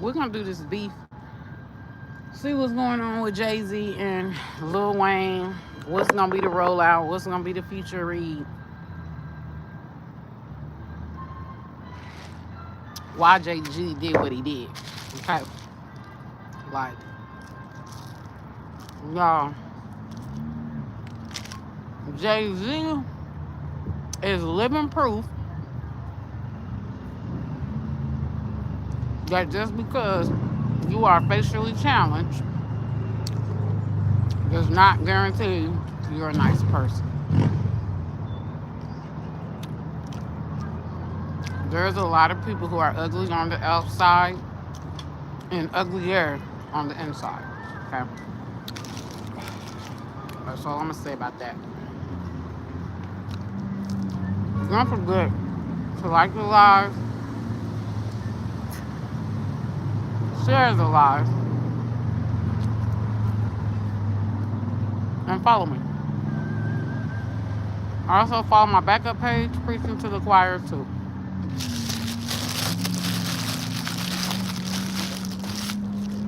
We're gonna do this beef. See what's going on with Jay-Z and Lil Wayne. What's gonna be the rollout? What's gonna be the future read? Why Jay-Z did what he did. Okay. Like, y'all, Jay-Z is living proof that just because you are facially challenged does not guarantee you're a nice person. There's a lot of people who are ugly on the outside and uglier on the inside. Okay? That's all I'm gonna say about that. Don't forget to like the live, share the live, and follow me. Also follow my backup page, Preaching to the Choir too.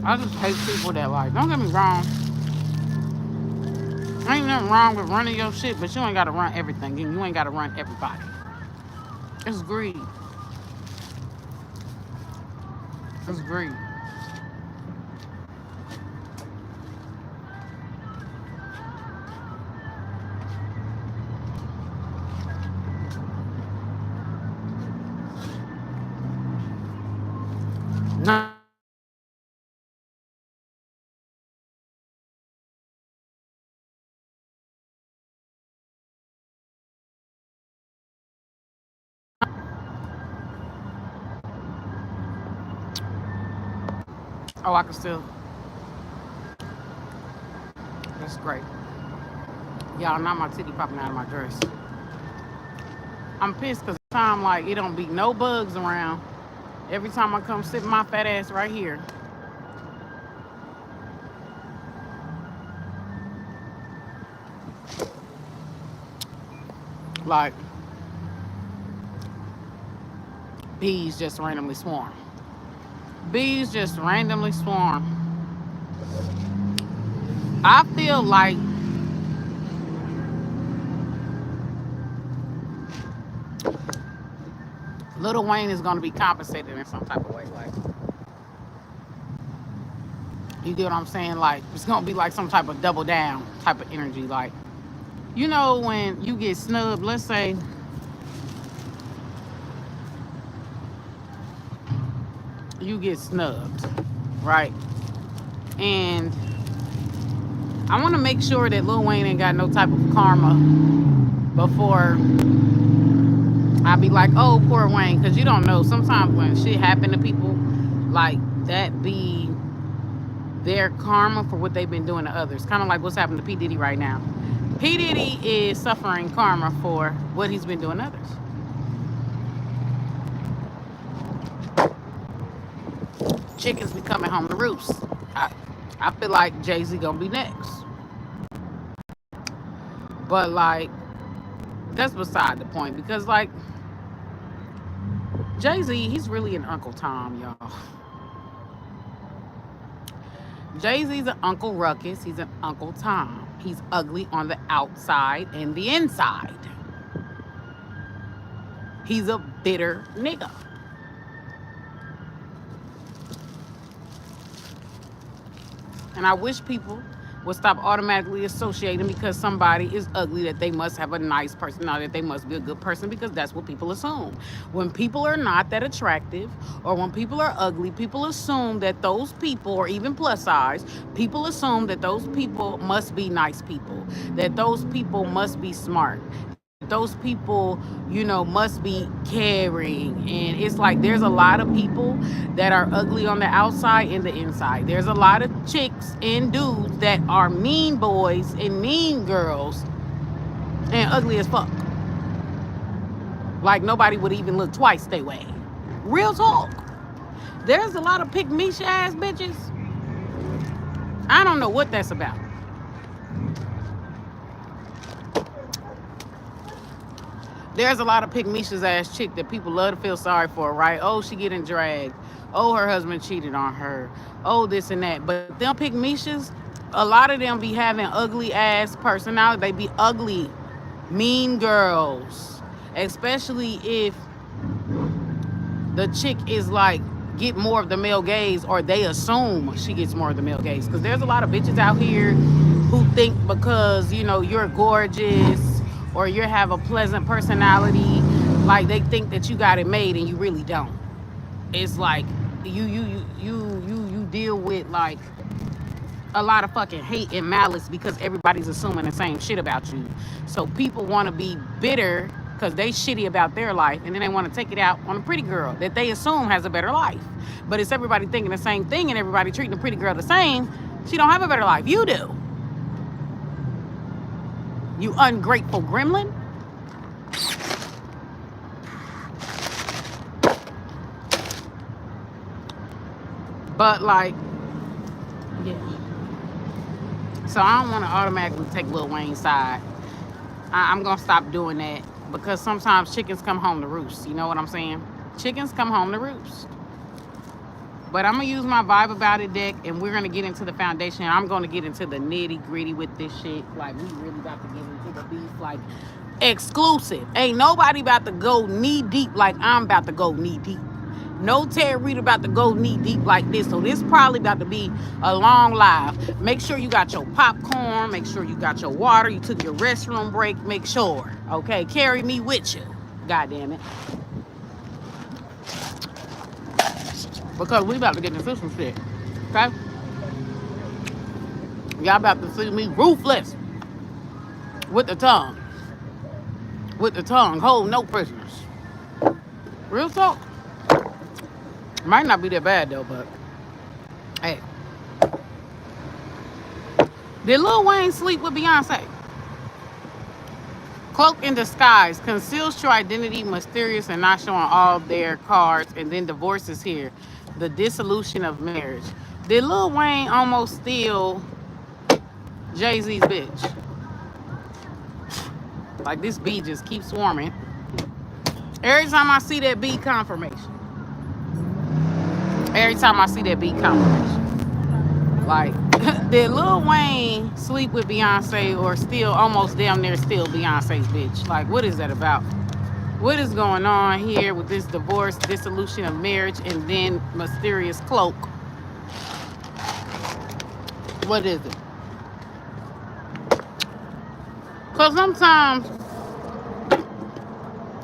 I just hate people that like, don't get me wrong. Ain't nothing wrong with running your shit, but you ain't gotta run everything and you ain't gotta run everybody. It's greed. It's greed. No. Oh, I can still. That's great. Y'all, not my titty popping out of my dress. I'm pissed because time like it don't be no bugs around. Every time I come sit my fat ass right here. Like bees just randomly swarm. Bees just randomly swarm. I feel like Lil Wayne is gonna be compensated in some type of way. Like, you get what I'm saying? Like, it's gonna be like some type of double down type of energy. Like, you know, when you get snubbed, let's say you get snubbed, right? And I want to make sure that Lil Wayne ain't got no type of karma before I be like, oh, poor Wayne, because you don't know. Sometimes when shit happen to people, like that be their karma for what they've been doing to others. Kind of like what's happening to P. Diddy right now. P. Diddy is suffering karma for what he's been doing to others. Chickens be coming home to roost. I feel like Jay-Z gonna be next. But like, that's beside the point because like Jay-Z, he's really an Uncle Tom, y'all. Jay-Z's an Uncle Ruckus. He's an Uncle Tom. He's ugly on the outside and the inside. He's a bitter nigga. And I wish people would stop automatically associating because somebody is ugly that they must have a nice personality, that they must be a good person, because that's what people assume. When people are not that attractive or when people are ugly, people assume that those people, or even plus size, people assume that those people must be nice people, that those people must be smart, that those people, you know, must be caring. And it's like there's a lot of people that are ugly on the outside and the inside. There's a lot of chicks and dudes that are mean boys and mean girls and ugly as fuck. Like nobody would even look twice their way. Real talk. There's a lot of pick Misha ass bitches. I don't know what that's about. There's a lot of pick Misha's ass chick that people love to feel sorry for, right? Oh, she getting dragged. Oh, her husband cheated on her. Oh, this and that. But them pick Mishas, a lot of them be having ugly ass personality. They be ugly, mean girls. Especially if the chick is like get more of the male gaze, or they assume she gets more of the male gaze. Because there's a lot of bitches out here who think because you're gorgeous or you have a pleasant personality, like they think that you got it made and you really don't. It's like you deal with like a lot of fucking hate and malice because everybody's assuming the same shit about you. So people want to be bitter because they shitty about their life, and then they want to take it out on a pretty girl that they assume has a better life. But it's everybody thinking the same thing and everybody treating the pretty girl the same. She don't have a better life. You do. You ungrateful gremlin. But like, yeah. So I don't want to automatically take Lil Wayne's side. I'm going to stop doing that because sometimes chickens come home to roost. You know what I'm saying? Chickens come home to roost. But I'm going to use my Vibe About It deck, and we're going to get into the foundation. I'm going to get into the nitty gritty with this shit. Like, we really about to get into the beef. Like, exclusive. Ain't nobody about to go knee deep like I'm about to go knee deep. No Terry Reid about to go knee deep like this. So this probably about to be a long live. Make sure you got your popcorn. Make sure you got your water. You took your restroom break. Make sure. Okay, carry me with you. God damn it. Because we about to get into some shit. Okay? Y'all about to see me ruthless. With the tongue. With the tongue. Hold no prisoners. Real talk. Might not be that bad though, but hey. Did Lil Wayne sleep with Beyonce? Cloak in disguise, conceals true identity, mysterious and not showing all their cards, and then divorce is here. The dissolution of marriage. Did Lil Wayne almost steal Jay-Z's bitch? Like this bee just keeps swarming. Every time I see that bee, confirmation. Every time I see that bee, confirmation. Like, did Lil Wayne sleep with Beyonce or still almost damn near still Beyonce's bitch? Like, what is that about? What is going on here with this divorce, dissolution of marriage, and then mysterious cloak? What is it? Because sometimes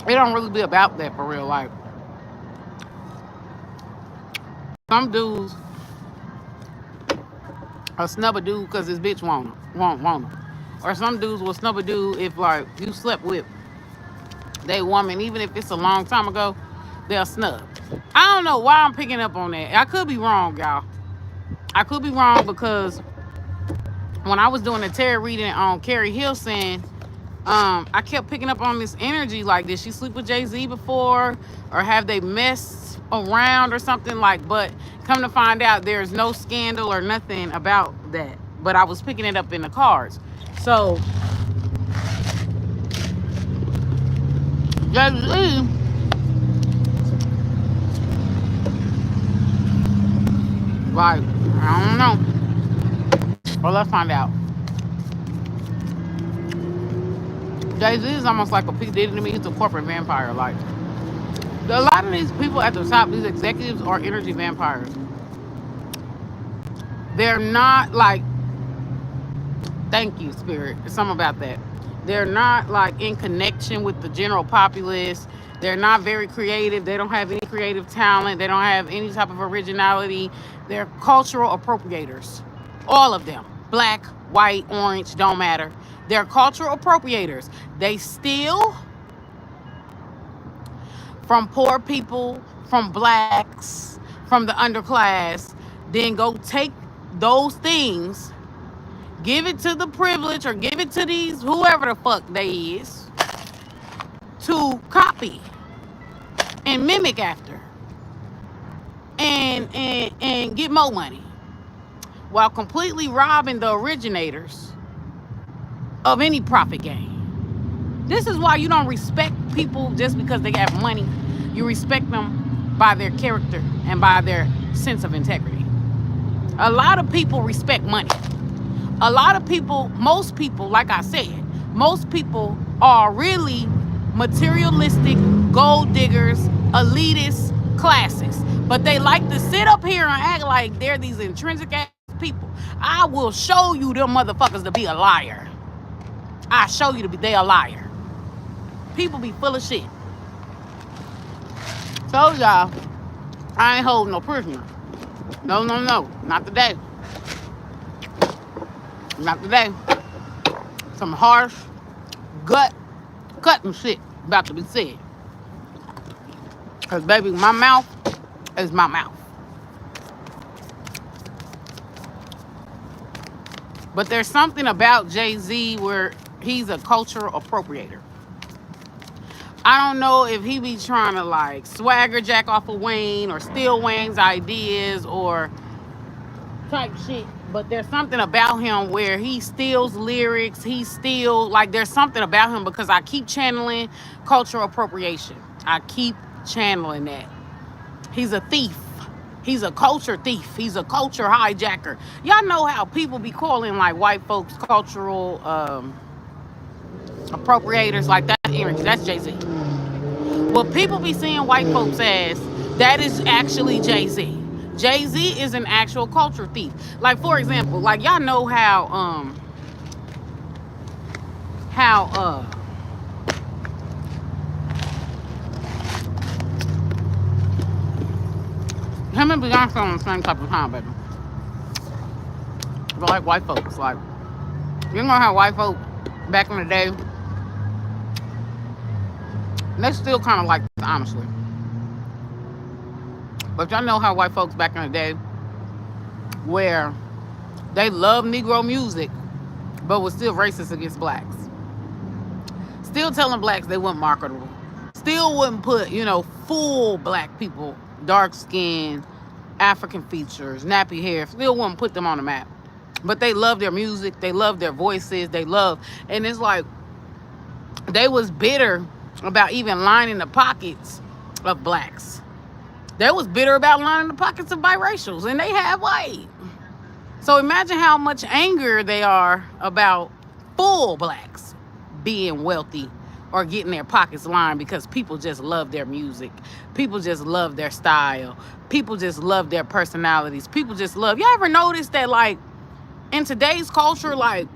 it don't really be about that for real. Like, some dudes will snub a dude because his bitch won't him. Or some dudes will snub a dude if, like, you slept with they woman, even if it's a long time ago, they'll snub. I don't know why I'm picking up on that. I could be wrong, y'all. I could be wrong because when I was doing the tarot reading on Carrie Hilson, I kept picking up on this energy. Like, did she sleep with Jay-Z before? Or have they messed around or something? Like, but come to find out, there's no scandal or nothing about that. But I was picking it up in the cards. So, Jay-Z, like, I don't know. Well, let's find out. Jay-Z is almost like a P. Diddy to me. He's a corporate vampire. Like, a lot of these people at the top, these executives, are energy vampires. They're not like, thank you, Spirit. There's something about that. They're not like in connection with the general populace. They're not very creative. They don't have any creative talent. They don't have any type of originality. They're cultural appropriators. All of them. Black, white, orange, don't matter. They're cultural appropriators. They steal from poor people, from blacks, from the underclass, then go take those things, give it to the privilege or give it to these, whoever the fuck they is, to copy and mimic after and get more money while completely robbing the originators of any profit gain. This is why you don't respect people just because they have money. You respect them by their character and by their sense of integrity. A lot of people respect money. A lot of people, most people, like I said, most people are really materialistic, gold diggers, elitist, classists. But they like to sit up here and act like they're these intrinsic ass people. I will show you them motherfuckers to be a liar. I show you to be they a liar. People be full of shit. So y'all, I ain't holding no prisoner. No, no, no. Not today. Not today. Some harsh, gut cutting shit about to be said. Cause baby, my mouth is my mouth. But there's something about Jay-Z where he's a cultural appropriator. I don't know if he be trying to like swagger jack off of Wayne or steal Wayne's ideas or type shit. But there's something about him where he steals lyrics. He steals, like there's something about him because I keep channeling cultural appropriation. I keep channeling that. He's a thief. He's a culture thief. He's a culture hijacker. Y'all know how people be calling like white folks cultural appropriators, like that energy. That's Jay-Z. Well, people be seeing white folks as that is actually Jay-Z. Jay-Z is an actual culture thief. Like for example, like y'all know how him and Beyonce on the same type of time, baby. But like white folks, like you know how white folk back in the day, they still kind of like this, honestly. But y'all know how white folks back in the day, where they love Negro music, but was still racist against blacks. Still telling blacks they weren't marketable. Still wouldn't put, full black people, dark skin, African features, nappy hair, still wouldn't put them on the map. But they love their music, they love their voices, and it's like they was bitter about even lining the pockets of blacks. They was bitter about lining the pockets of biracials, and they have white. So imagine how much anger they are about full blacks being wealthy or getting their pockets lined because people just love their music. People just love their style. People just love their personalities. People just love. Y'all ever notice that, like, in today's culture, like,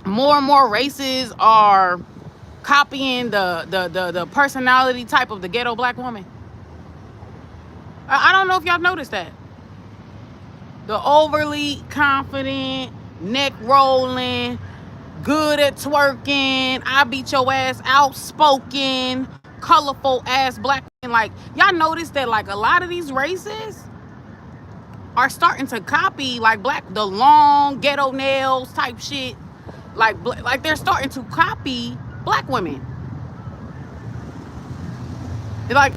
more and more races are copying the personality type of the ghetto black woman? I don't know if y'all noticed that. The overly confident, neck rolling, good at twerking, I beat your ass, outspoken, colorful ass black women. Like, y'all notice that, like, a lot of these races are starting to copy, like, the long ghetto nails type shit. Like they're starting to copy black women. Like,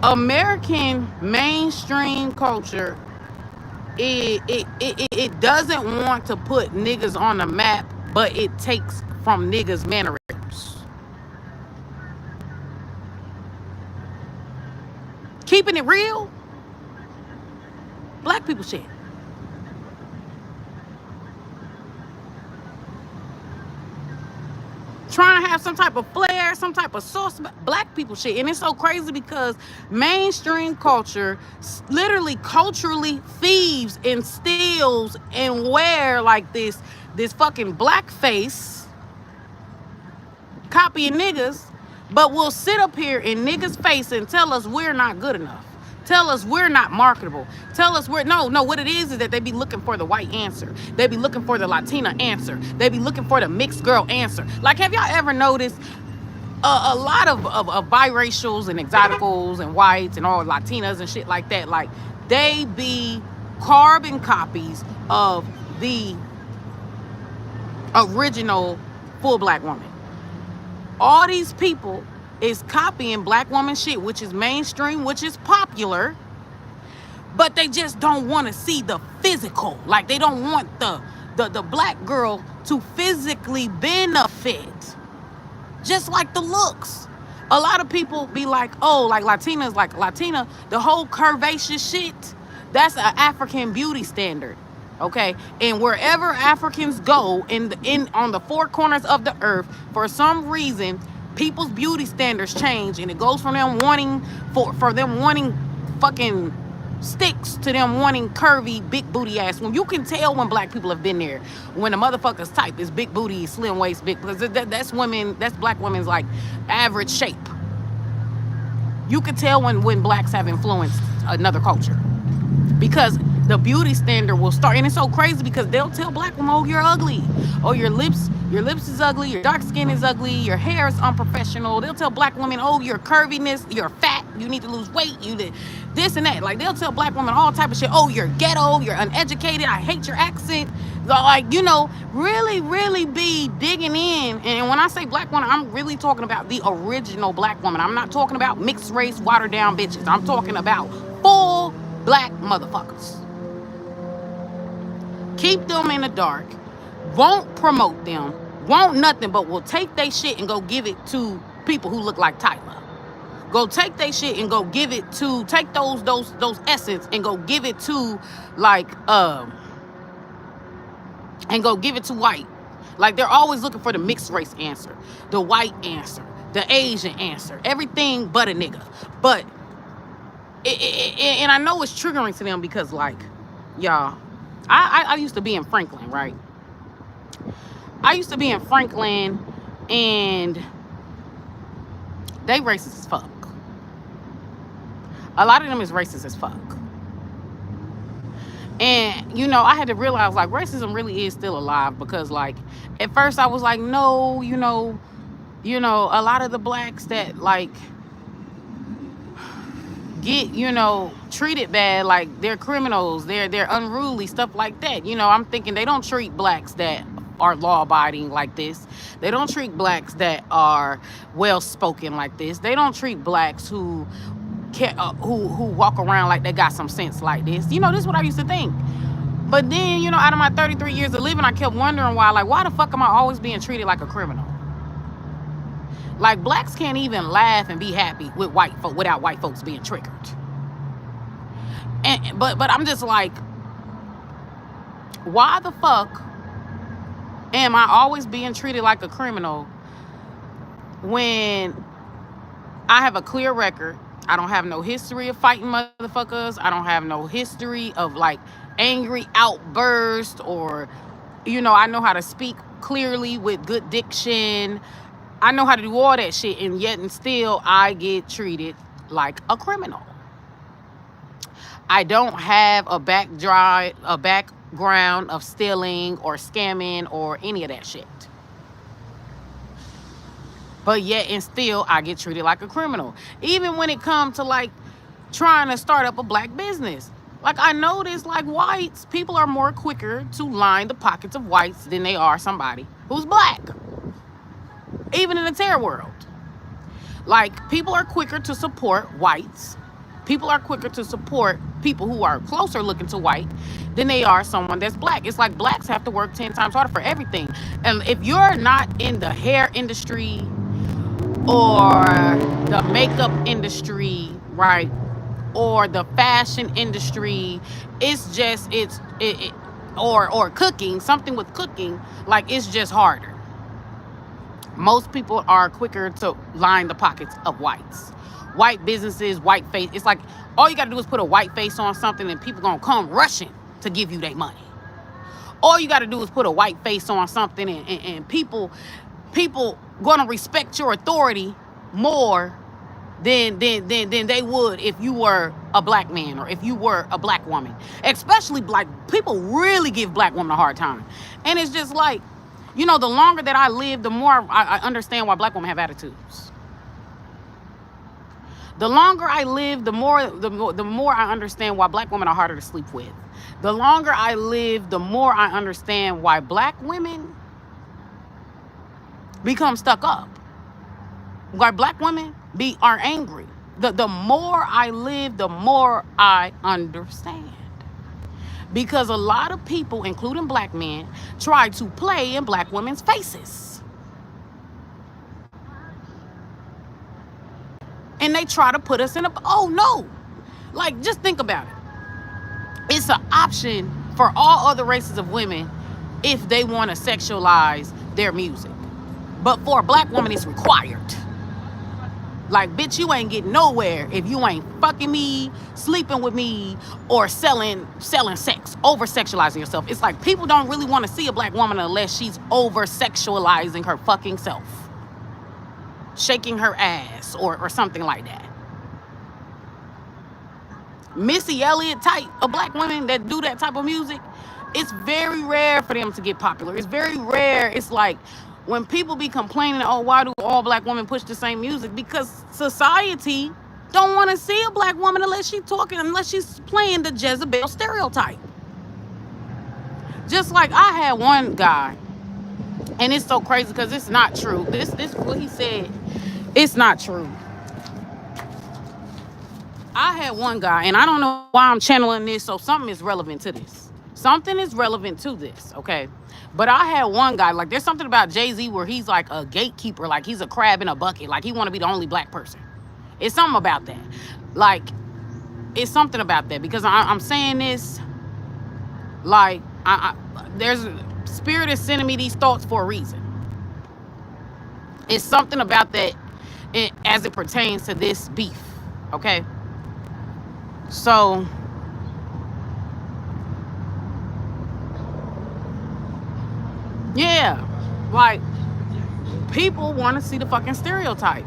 American mainstream culture, it doesn't want to put niggas on the map, but it takes from niggas' mannerisms. Keeping it real, black people shit. Trying to have some type of flair, some type of sauce, black people shit. And it's so crazy because mainstream culture literally culturally thieves and steals and wear like this fucking blackface, copying niggas, but we'll sit up here in niggas' face and tell us we're not good enough. Tell us we're not marketable. Tell us no, what it is that they be looking for the white answer. They be looking for the Latina answer. They be looking for the mixed girl answer. Like, have y'all ever noticed a lot of biracials and exoticals and whites and all Latinas and shit like that? Like, they be carbon copies of the original full black woman. All these people is copying black woman shit, which is mainstream, which is popular, but they just don't want to see the physical. Like, they don't want the black girl to physically benefit, just like the looks. A lot of people be like, oh, like Latinas, like Latina, the whole curvaceous shit, that's an African beauty standard. Okay. And wherever Africans go in on the four corners of the earth, for some reason, people's beauty standards change, and it goes from them wanting for them wanting fucking sticks to them wanting curvy big booty ass. When you can tell when black people have been there, when the motherfuckers type is big booty, slim waist, big, because that's women, that's black women's like average shape. You can tell when blacks have influenced another culture, because the beauty standard will start. And it's so crazy because they'll tell black women, oh, you're ugly, oh, your lips is ugly, your dark skin is ugly, your hair is unprofessional. They'll tell black women, oh, your curviness, you're fat, you need to lose weight, you did this and that. Like, they'll tell black women all type of shit. Oh, you're ghetto, you're uneducated, I hate your accent. Like, you know, really be digging in. And when I say black woman, I'm really talking about the original black woman. I'm not talking about mixed race, watered down bitches. I'm talking about full black motherfuckers. Keep them in the dark, won't promote them, won't nothing, but will take they shit and go give it to people who look like Tyler. Go take they shit and go give it to, take those essence and go give it to like and go give it to white. Like, they're always looking for the mixed race answer, the white answer, the Asian answer, everything but a nigga. But and I know it's triggering to them because, like, y'all, I used to be in Franklin, right? I used to be in Franklin, and they racist as fuck. A lot of them is racist as fuck. And, you know, I had to realize, like, racism really is still alive, because, like, at first I was like, no, you know, a lot of the blacks that, like, get, you know, treated bad, like, they're criminals, they're unruly, stuff like that. You know, I'm thinking they don't treat blacks that are law-abiding like this. They don't treat blacks that are well-spoken like this. They don't treat blacks who walk around like they got some sense like this. You know, this is what I used to think. But then, you know, out of my 33 years of living, I kept wondering why the fuck am I always being treated like a criminal? Like, blacks can't even laugh and be happy with white folk without white folks being triggered. And but I'm just like, why the fuck am I always being treated like a criminal when I have a clear record? I don't have no history of fighting motherfuckers. I don't have no history of, like, angry outburst, or, you know, I know how to speak clearly with good diction. I know how to do all that shit, and yet and still I get treated like a criminal. I don't have a background of stealing or scamming or any of that shit. But yet and still I get treated like a criminal. Even when it comes to, like, trying to start up a black business. Like, I noticed, like, whites, people are more quicker to line the pockets of whites than they are somebody who's black. Even in the terror world. Like, people are quicker to support whites. People are quicker to support people who are closer looking to white than they are someone that's black. It's like blacks have to work 10 times harder for everything. And if you're not in the hair industry or the makeup industry, right, or the fashion industry, it's just, or cooking, something with cooking, like, it's just harder. Most people are quicker to line the pockets of whites. White businesses, white face. It's like, all you got to do is put a white face on something and people going to come rushing to give you their money. All you got to do is put a white face on something and people going to respect your authority more than they would if you were a black man or if you were a black woman. Especially black people really give black women a hard time. And it's just like, you know, the longer that I live, the more I understand why black women have attitudes. The longer I live, the more I understand why black women are harder to sleep with. The longer I live, the more I understand why black women become stuck up. Why black women are angry. The more I live, the more I understand. Because a lot of people, including black men, try to play in black women's faces. And they try to put us in a, oh no. Like, just think about it. It's an option for all other races of women if they want to sexualize their music. But for a black woman, it's required. Like, bitch, you ain't getting nowhere if you ain't fucking me, sleeping with me, or selling sex, over-sexualizing yourself. It's like people don't really want to see a black woman unless she's over-sexualizing her fucking self. Shaking her ass or something like that. Missy Elliott type of black women that do that type of music, it's very rare for them to get popular. It's very rare. It's like when people be complaining, oh, why do all black women push the same music? Because society don't want to see a black woman unless she's playing the Jezebel stereotype. Just like I had one guy, and it's so crazy because it's not true. This what he said, it's not true. I had one guy, and I don't know why I'm channeling this, so something is relevant to this. Something is relevant to this, okay? But I had one guy, like there's something about Jay-Z where he's like a gatekeeper, like he's a crab in a bucket, like he want to be the only black person. It's something about that. Like, it's something about that because I'm saying this, like, there's spirit is sending me these thoughts for a reason. It's something about that as it pertains to this beef, okay? So, yeah, like, people want to see the fucking stereotype.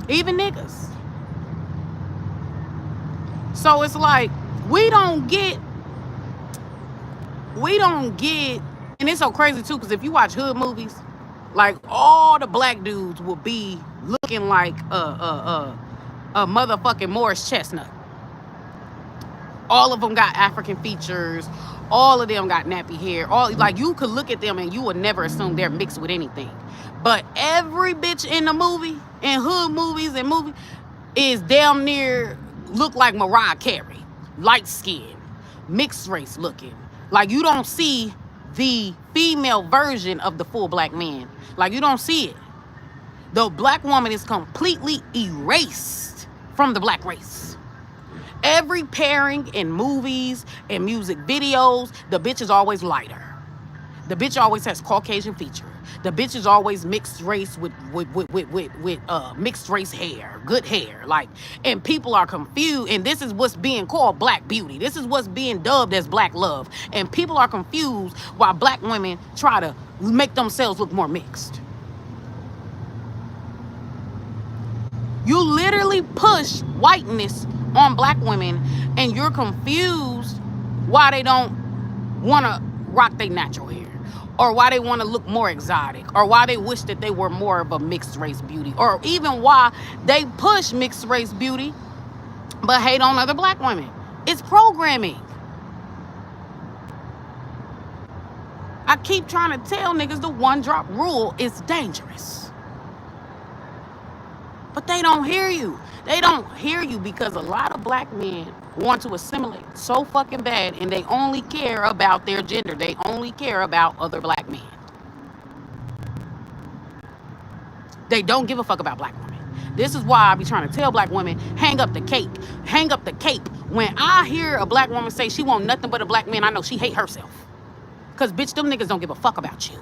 Even niggas. So it's like, we don't get, and it's so crazy too, because if you watch hood movies, like, all the black dudes will be looking like a motherfucking Morris Chestnut. All of them got African features. All of them got nappy hair. All, like, you could look at them and you would never assume they're mixed with anything. But every bitch in the movie, in hood movies and movies, is damn near look like Mariah Carey. Light skin, mixed race looking. Like, you don't see the female version of the full black man. Like, you don't see it. The black woman is completely erased from the black race. Every pairing in movies and music videos, the bitch is always lighter. The bitch always has Caucasian feature. The bitch is always mixed race with mixed race hair, good hair. Like, and people are confused, and this is what's being called black beauty. This is what's being dubbed as black love. And people are confused while black women try to make themselves look more mixed. You literally push whiteness on black women, and you're confused why they don't want to rock their natural hair, or why they want to look more exotic, or why they wish that they were more of a mixed race beauty, or even why they push mixed race beauty but hate on other black women. It's programming. I keep trying to tell niggas the one drop rule is dangerous, but they don't hear you. They don't hear you because a lot of black men want to assimilate so fucking bad, and they only care about their gender. They only care about other black men. They don't give a fuck about black women. This is why I be trying to tell black women, hang up the cape. Hang up the cape. When I hear a black woman say she want nothing but a black man, I know she hate herself. Because, bitch, them niggas don't give a fuck about you.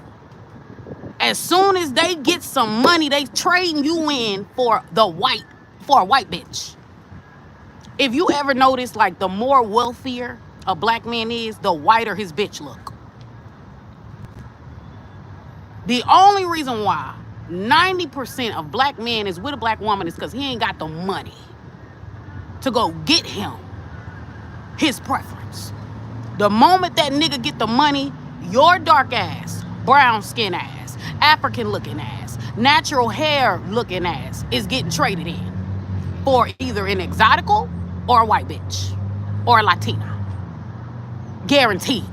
As soon as they get some money, they trade you in for a white bitch. If you ever notice, like, the more wealthier a black man is, the whiter his bitch look. The only reason why 90% of black men is with a black woman is because he ain't got the money to go get him his preference. The moment that nigga get the money, your dark ass, brown skin ass, African looking ass, natural hair looking ass is getting traded in for either an exotical or a white bitch or a Latina. Guaranteed.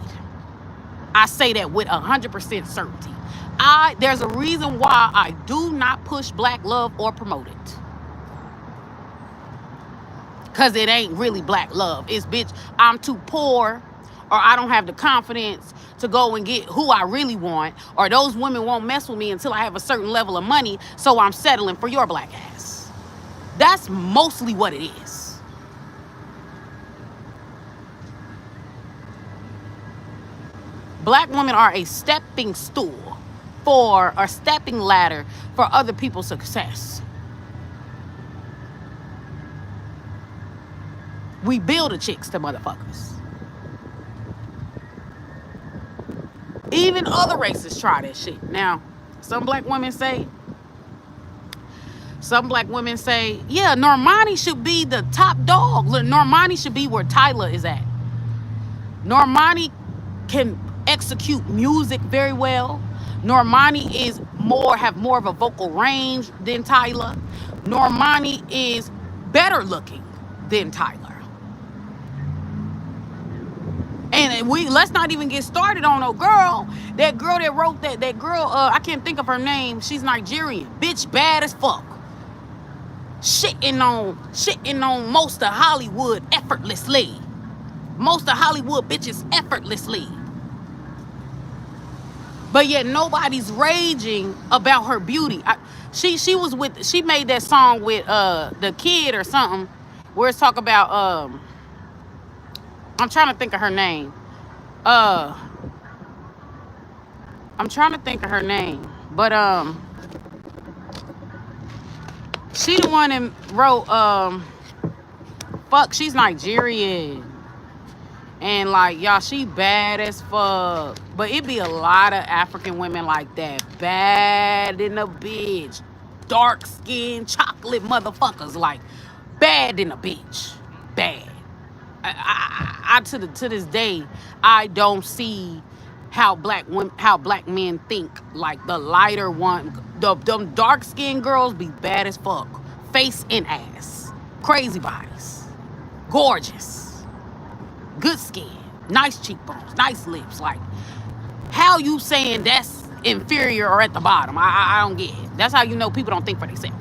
I say that with 100% certainty. There's a reason why I do not push black love or promote it. Because it ain't really black love. It's, bitch, I'm too poor, or I don't have the confidence to go and get who I really want, or those women won't mess with me until I have a certain level of money, so I'm settling for your black ass. That's mostly what it is. Black women are a stepping stool for, or stepping ladder for other people's success. We build the chicks to motherfuckers. Even other races try that shit. Now, some black women say, yeah, Normani should be the top dog. Look, Normani should be where Tyler is at. Normani can execute music very well. Normani have more of a vocal range than Tyler. Normani is better looking than Tyler. And let's not even get started on that girl that wrote that girl, I can't think of her name. She's Nigerian. Bitch bad as fuck. Shitting on most of Hollywood effortlessly. Most of Hollywood bitches effortlessly. But yet nobody's raging about her beauty. She made that song with the kid or something, where it's talk about I'm trying to think of her name. I'm trying to think of her name. But she the one that wrote she's Nigerian. And like, y'all, she bad as fuck. But it be a lot of African women like that. Bad in a bitch. Dark skinned chocolate motherfuckers. Like, bad in a bitch. Bad. I to this day, I don't see how black men think. Like the lighter one, them dark skinned girls be bad as fuck. Face and ass. Crazy bodies. Gorgeous. Good skin, nice cheekbones, nice lips. Like, how you saying that's inferior or at the bottom? I don't get it. That's how you know people don't think for themselves.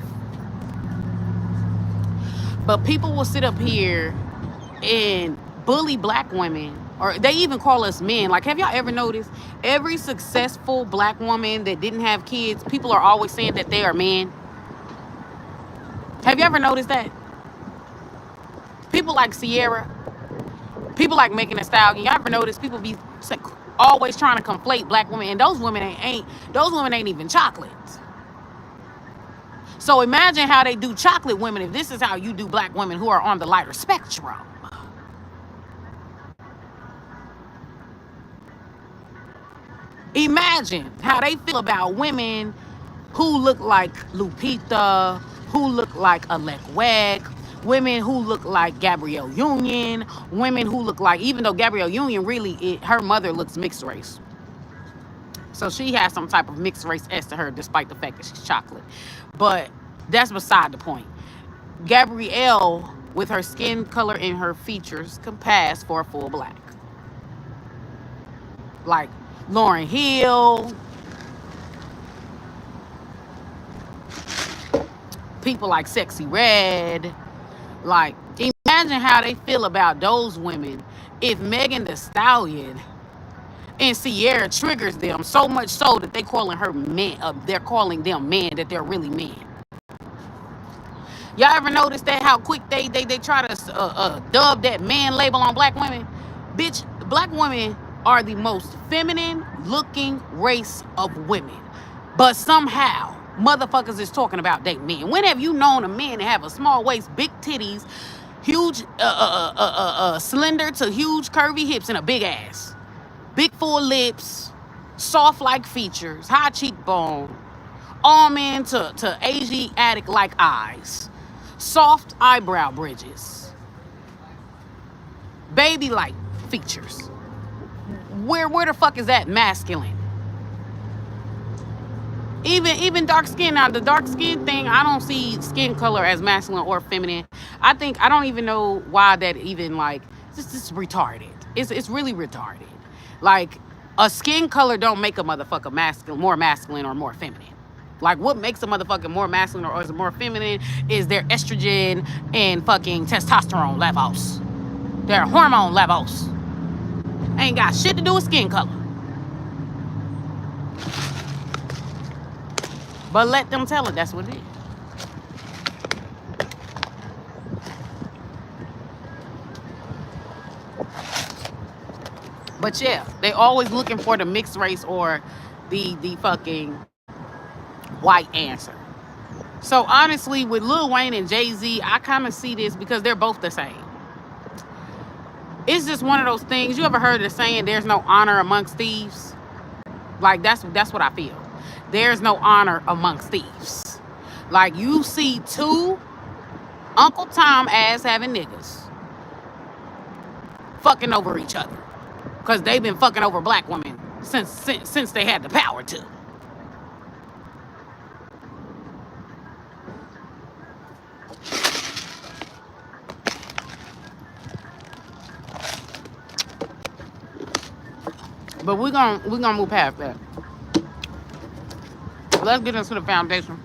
But people will sit up here and bully black women, or they even call us men. Like, have y'all ever noticed every successful black woman that didn't have kids, people are always saying that they are men? Have you ever noticed that? People like Sierra, people like Megan Thee Stallion. Y'all ever notice people be always trying to conflate black women, and those women ain't even chocolate. So imagine how they do chocolate women if this is how you do black women who are on the lighter spectrum. Imagine how they feel about women who look like Lupita, who look like Alec Wegg, women who look like Gabrielle Union, women who look like, even though Gabrielle Union her mother looks mixed race. So she has some type of mixed race S to her, despite the fact that she's chocolate. But that's beside the point. Gabrielle, with her skin color and her features, can pass for a full black. Like Lauryn Hill, people like Sexy Red. Like, imagine how they feel about those women if Megan Thee Stallion and Sierra triggers them so much so that they're calling them men, that they're really men. Y'all ever notice that, how quick they try to dub that man label on black women? Bitch, black women are the most feminine looking race of women. But somehow, motherfuckers is talking about they men. When have you known a man to have a small waist, big titties, huge, slender to huge curvy hips, and a big ass? Big full lips, soft like features, high cheekbone, almond to Asiatic like eyes, soft eyebrow bridges, baby like features. Where the fuck is that masculine? Even dark skin. Now the dark skin thing, I don't see skin color as masculine or feminine. I don't even know why that even, like, it's just retarded. It's really retarded. Like, a skin color don't make a motherfucker more masculine or more feminine. Like, what makes a motherfucker more masculine or is more feminine is their estrogen and fucking testosterone levels. Their hormone levels. Ain't got shit to do with skin color. But let them tell it, that's what it is. But yeah, they always looking for the mixed race or the fucking white answer. So honestly, with Lil Wayne and Jay-Z, I kind of see this because they're both the same. It's just one of those things. You ever heard the saying, there's no honor amongst thieves? Like, that's what I feel. There's no honor amongst thieves. Like, you see two Uncle Tom ass having niggas fucking over each other. Because they've been fucking over black women since they had the power to. But we're gonna move past that. Let's get into the foundation.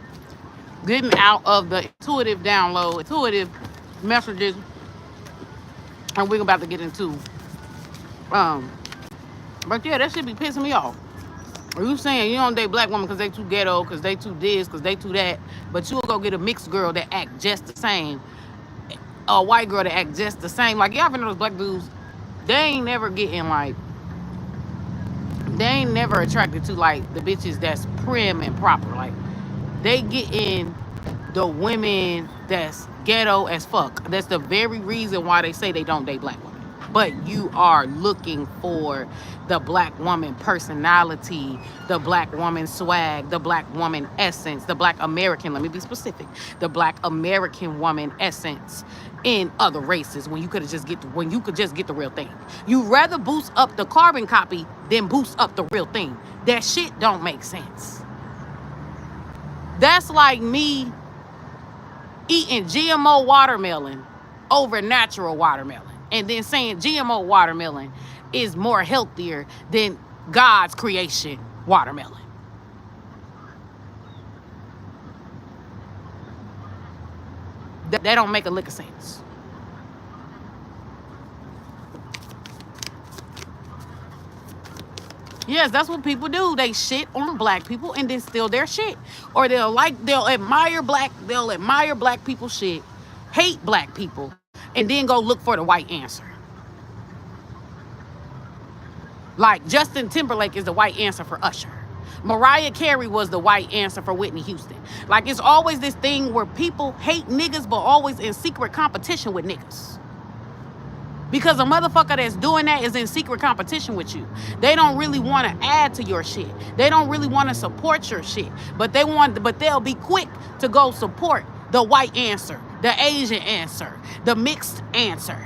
Getting out of the intuitive download, intuitive messages, and we're about to get into. But yeah, that should be pissing me off. Are you saying you don't date black women because they too ghetto, because they too this, because they too that, but you'll go get a mixed girl that act just the same, a white girl that act just the same. Like, y'all know those black dudes, they ain't never getting like, they ain't never attracted to like the bitches that's prim and proper. Like, they get in the women that's ghetto as fuck. That's the very reason why they say they don't date black women. But you are looking for the black woman personality, the black woman swag, the black woman essence, the black American, let me be specific, the black American woman essence in other races when you could just get the real thing. You rather boost up the carbon copy than boost up the real thing. That shit don't make sense. That's like me eating GMO watermelon over natural watermelon and then saying GMO watermelon is more healthier than God's creation watermelon. That don't make a lick of sense. Yes, that's what people do. They shit on black people and then steal their shit. Or they'll admire black people's shit, hate black people, and then go look for the white answer. Like, Justin Timberlake is the white answer for Usher. Mariah Carey was the white answer for Whitney Houston. Like, it's always this thing where people hate niggas but always in secret competition with niggas. Because a motherfucker that's doing that is in secret competition with you. They don't really want to add to your shit. They don't really want to support your shit. But they'll be quick to go support the white answer, the Asian answer, the mixed answer,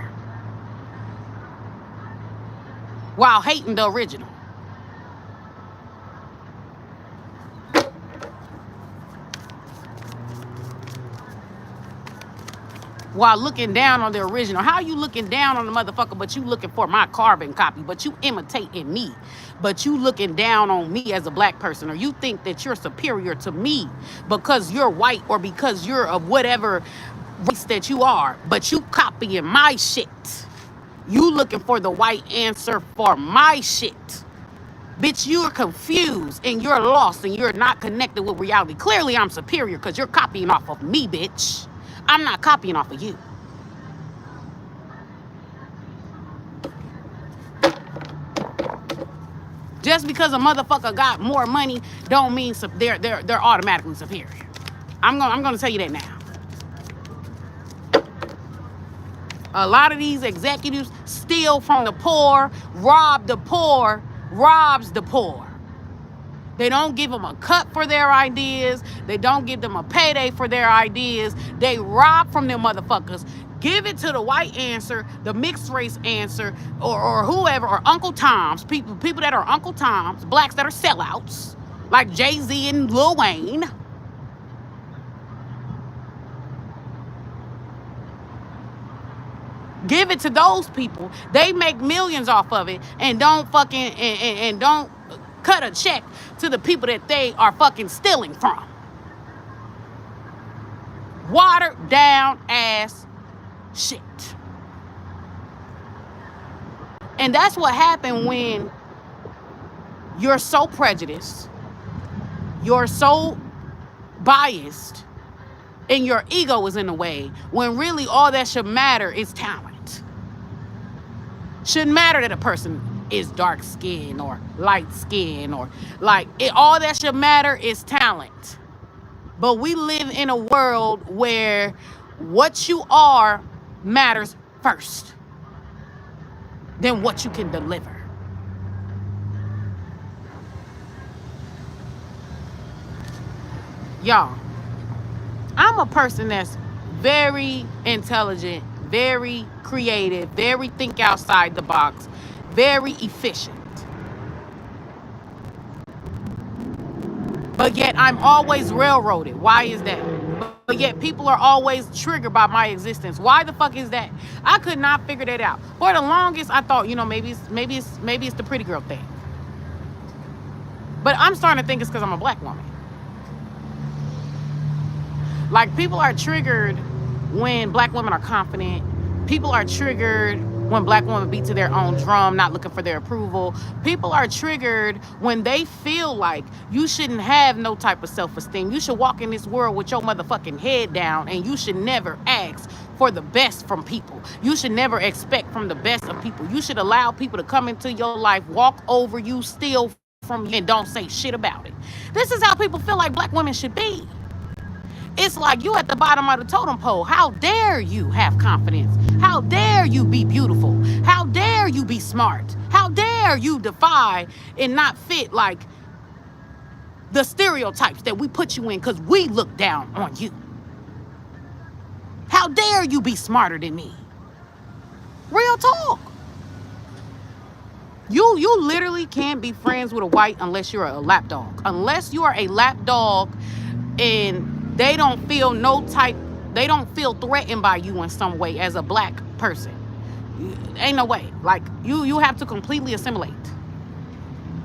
while hating the original. While looking down on the original. How you looking down on the motherfucker, but you looking for my carbon copy, but you imitating me, but you looking down on me as a black person, or you think that you're superior to me because you're white or because you're of whatever race that you are, but you copying my shit. You looking for the white answer for my shit. Bitch, you're confused and you're lost and you're not connected with reality. Clearly, I'm superior because you're copying off of me, bitch. I'm not copying off of you. Just because a motherfucker got more money don't mean they're automatically superior. I'm gonna tell you that now. A lot of these executives steal from the poor, rob the poor, robs the poor. They don't give them a cut for their ideas. They don't give them a payday for their ideas. They rob from them motherfuckers. Give it to the white answer, the mixed race answer, or whoever, or Uncle Toms, people that are Uncle Toms, blacks that are sellouts, like Jay-Z and Lil Wayne. Give it to those people. They make millions off of it and don't fucking and don't cut a check to the people that they are fucking stealing from. Watered down ass shit. And that's what happened when you're so prejudiced, you're so biased, and your ego is in the way, when really all that should matter is talent. Shouldn't matter that a person is dark skin or light skin or like all that should matter is talent. But we live in a world where what you are matters first than what you can deliver. Y'all, I'm a person that's very intelligent, very creative, very think outside the box, very efficient. But yet I'm always railroaded. Why is that? But yet people are always triggered by my existence. Why the fuck is that? I could not figure that out. For the longest, I thought, maybe it's the pretty girl thing. But I'm starting to think it's because I'm a black woman. Like, people are triggered when black women are confident. People are triggered when black women beat to their own drum, not looking for their approval. People are triggered when they feel like you shouldn't have no type of self-esteem. You should walk in this world with your motherfucking head down, and you should never ask for the best from people. You should never expect from the best of people. You should allow people to come into your life, walk over you, steal from you, and don't say shit about it. This is how people feel like black women should be. It's like you at the bottom of the totem pole. How dare you have confidence? How dare you be beautiful? How dare you be smart? How dare you defy and not fit like the stereotypes that we put you in because we look down on you? How dare you be smarter than me? Real talk. You literally can't be friends with a white unless you're a lap dog. Unless you are a lap dog and they don't feel threatened by you in some way as a black person. Ain't no way. Like, you have to completely assimilate.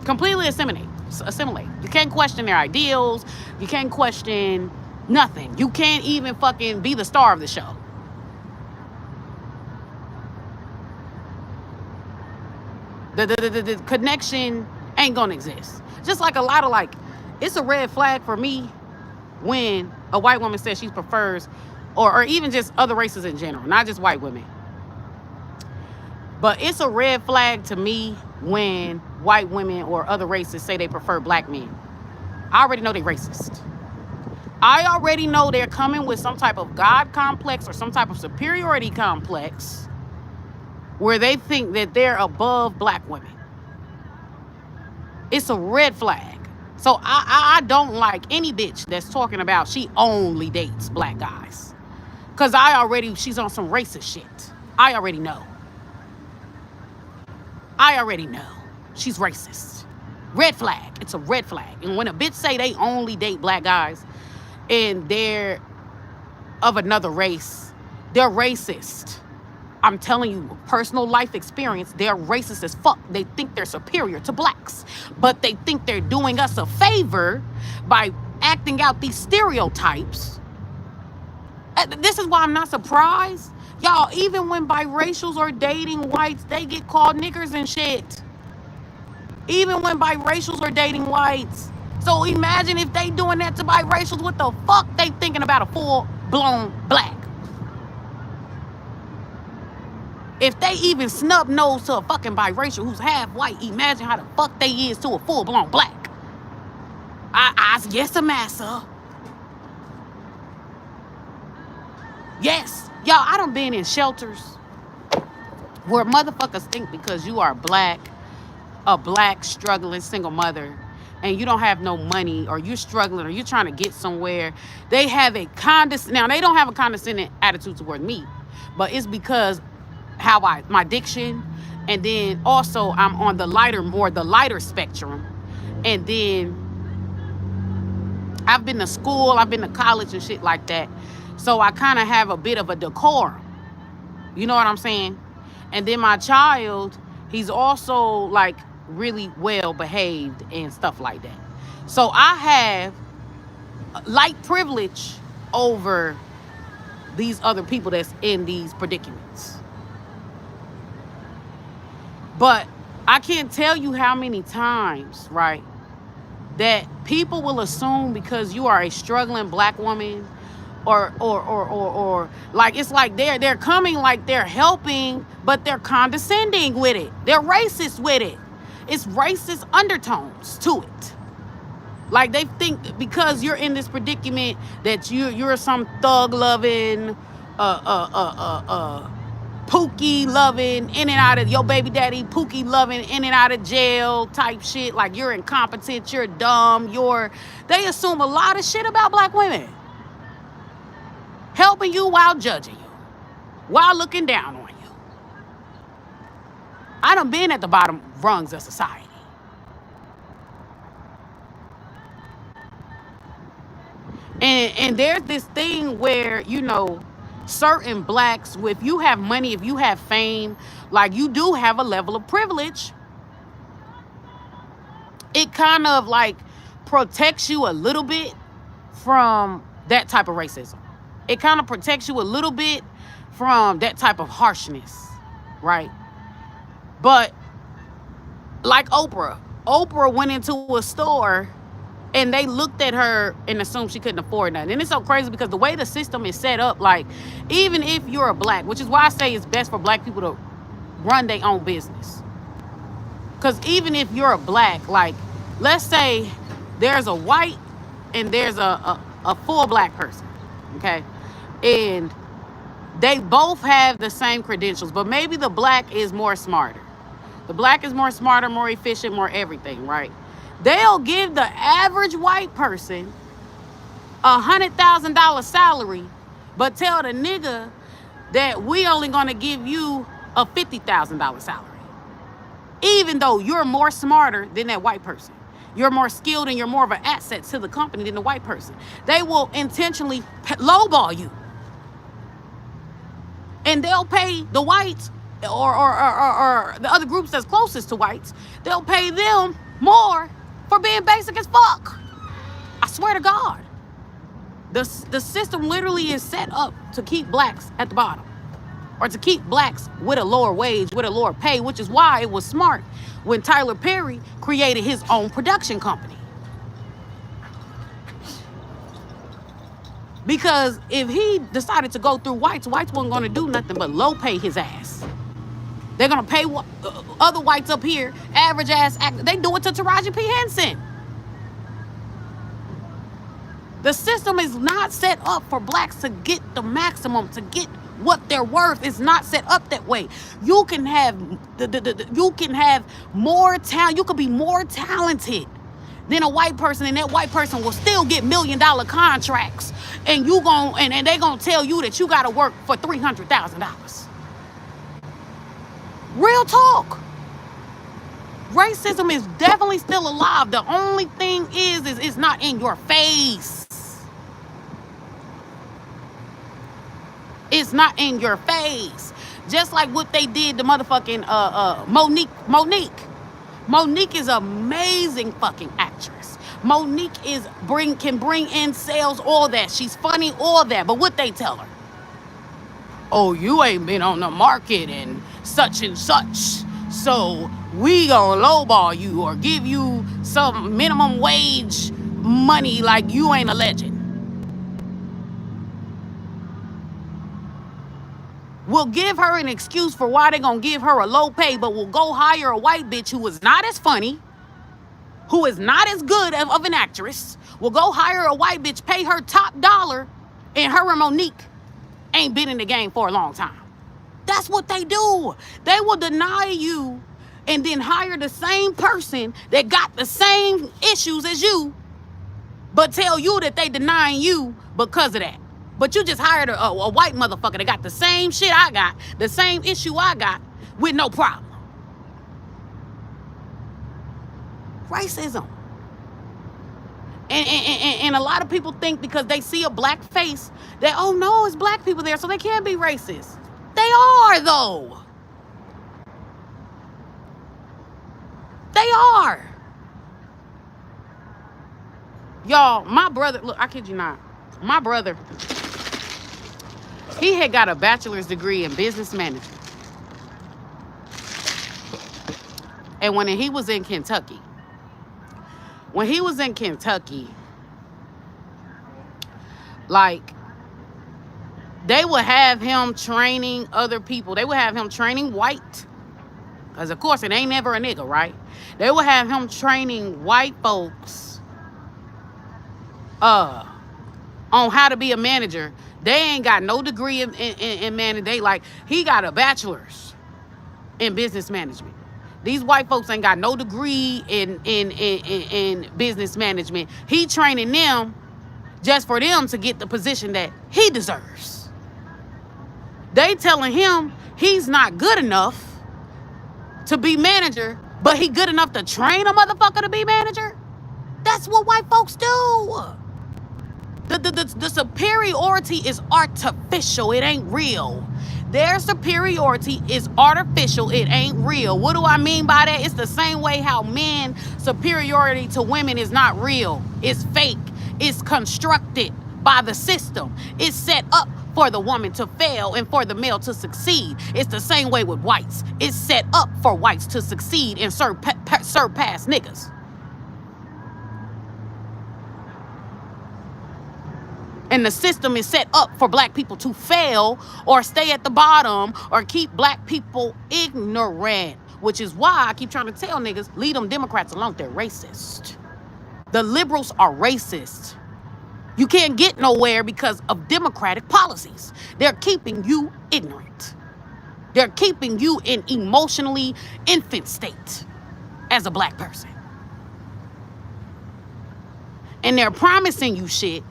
Assimilate. You can't question their ideals. You can't question nothing. You can't even fucking be the star of the show. The connection ain't gonna exist. Just like a lot of it's a red flag for me when a white woman says she prefers, or even just other races in general, not just white women. But it's a red flag to me when white women or other races say they prefer black men. I already know they're racist. I already know they're coming with some type of God complex or some type of superiority complex where they think that they're above black women. It's a red flag. So I don't like any bitch that's talking about she only dates black guys. Because she's on some racist shit. I already know. She's racist. Red flag. It's a red flag. And when a bitch say they only date black guys and they're of another race, they're racist. I'm telling you, personal life experience, they're racist as fuck. They think they're superior to blacks, but they think they're doing us a favor by acting out these stereotypes. This is why I'm not surprised. Y'all, even when biracials are dating whites, they get called niggers and shit. Even when biracials are dating whites. So imagine if they doing that to biracials, what the fuck they thinking about a full-blown black? If they even snub nose to a fucking biracial who's half white, imagine how the fuck they is to a full-blown black. Yes, massa. Yes. Y'all, I done been in shelters where motherfuckers think because you are a black struggling single mother, and you don't have no money, or you're struggling, or you're trying to get somewhere, they have now they don't have a condescending attitude toward me, but it's because my diction, and then also I'm on the lighter spectrum, and then I've been to school, I've been to college and shit like that, so I kind of have a bit of a decorum, you know what I'm saying? And then my child, he's also really well behaved and stuff like that, so I have light privilege over these other people that's in these predicaments. But I can't tell you how many times, right, that people will assume because you are a struggling black woman or like it's like they're coming like they're helping, but they're condescending with it. They're racist with it. It's racist undertones to it. Like they think because you're in this predicament that you're some thug loving, Pookie loving, in and out of your baby daddy, Pookie loving, in and out of jail type shit. Like you're incompetent, you're dumb, they assume a lot of shit about black women. Helping you while judging you, while looking down on you. I done been at the bottom rungs of society. And there's this thing where, certain blacks, if you have money, if you have fame, like you do have a level of privilege, it kind of like protects you a little bit from that type of racism. It kind of protects you a little bit from that type of harshness, right? But like Oprah went into a store and they looked at her and assumed she couldn't afford nothing. And it's so crazy because the way the system is set up, like, even if you're a black, which is why I say it's best for black people to run their own business. Because even if you're a black, like, let's say there's a white and there's a full black person, okay? And they both have the same credentials, but maybe the black is more smarter. The black is more smarter, more efficient, more everything, right? They'll give the average white person $100,000 salary, but tell the nigga that we only gonna give you a $50,000 salary. Even though you're more smarter than that white person. You're more skilled and you're more of an asset to the company than the white person. They will intentionally lowball you. And they'll pay the whites or the other groups that's closest to whites, they'll pay them more for being basic as fuck. I swear to God. The system literally is set up to keep blacks at the bottom, or to keep blacks with a lower wage, with a lower pay, which is why it was smart when Tyler Perry created his own production company. Because if he decided to go through whites weren't going to do nothing but low pay his ass. They're going to pay other whites up here, average ass actors. They do it to Taraji P. Henson. The system is not set up for blacks to get the maximum, to get what they're worth. It's not set up that way. You can have more talent. You could be more talented than a white person, and that white person will still get $1 million contracts. And they gonna tell you that you gotta work for $300,000. Real talk. Racism is definitely still alive. The only thing is it's not in your face. It's not in your face. Just like what they did to motherfucking Monique. Monique is an amazing fucking actress. Monique can bring in sales, all that. She's funny, all that. But what they tell her? Oh, you ain't been on the market and such, so we gonna lowball you or give you some minimum wage money like you ain't a legend. We'll give her an excuse for why they gonna give her a low pay, but we'll go hire a white bitch who is not as funny, who is not as good of an actress. We'll go hire a white bitch, pay her top dollar, and her and Monique ain't been in the game for a long time. That's what they do. They will deny you and then hire the same person that got the same issues as you, but tell you that they denying you because of that. But you just hired a white motherfucker that got the same shit I got, the same issue I got, with no problem. Racism. And a lot of people think because they see a black face that, oh no, it's black people there, so they can't be racist. They are, though. They are. Y'all, my brother, look, I kid you not. My brother, he had got a bachelor's degree in business management. And when he was in Kentucky, like, They would have him training other people. They would have him training white. Because, of course, it ain't never a nigga, right? They would have him training white folks on how to be a manager. They ain't got no degree in management. They like, he got a bachelor's in business management. These white folks ain't got no degree in business management. He training them just for them to get the position that he deserves. They telling him he's not good enough to be manager, but he good enough to train a motherfucker to be manager. That's what white folks do. The superiority is artificial. It ain't real. Their superiority is artificial. It ain't real. What do I mean by that? It's the same way how men superiority to women is not real. It's fake. It's constructed by the system. It's set up for the woman to fail and for the male to succeed. It's the same way with whites. It's set up for whites to succeed and surpass niggas. And the system is set up for black people to fail or stay at the bottom or keep black people ignorant, which is why I keep trying to tell niggas, leave them Democrats alone. They're racist. The liberals are racist. You can't get nowhere because of democratic policies. They're keeping you ignorant. They're keeping you in emotionally infant state as a black person. And they're promising you shit.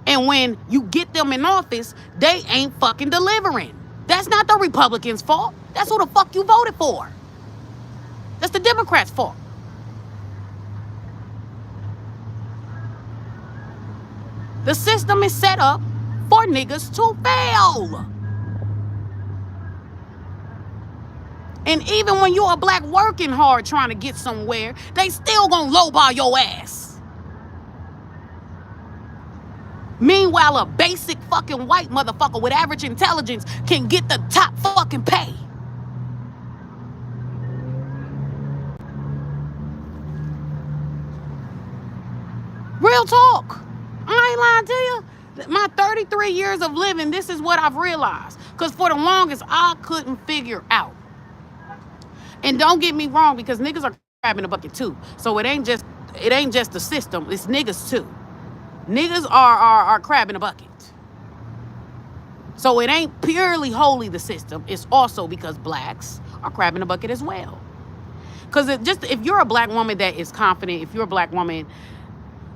And when you get them in office, they ain't fucking delivering. That's not the Republicans' fault. That's who the fuck you voted for. That's the Democrats' fault. The system is set up for niggas to fail. And even when you're a black working hard trying to get somewhere, they still gonna lowball your ass. Meanwhile, a basic fucking white motherfucker with average intelligence can get the top fucking pay. Real talk. I ain't lying to you. My 33 years of living, this is what I've realized. Because for the longest, I couldn't figure out. And don't get me wrong, because niggas are crab in a bucket too. So it ain't just the system, it's niggas too. Niggas are crab in a bucket. So it ain't purely wholly the system. It's also because blacks are crab in a bucket as well. Because if you're a black woman that is confident, if you're a black woman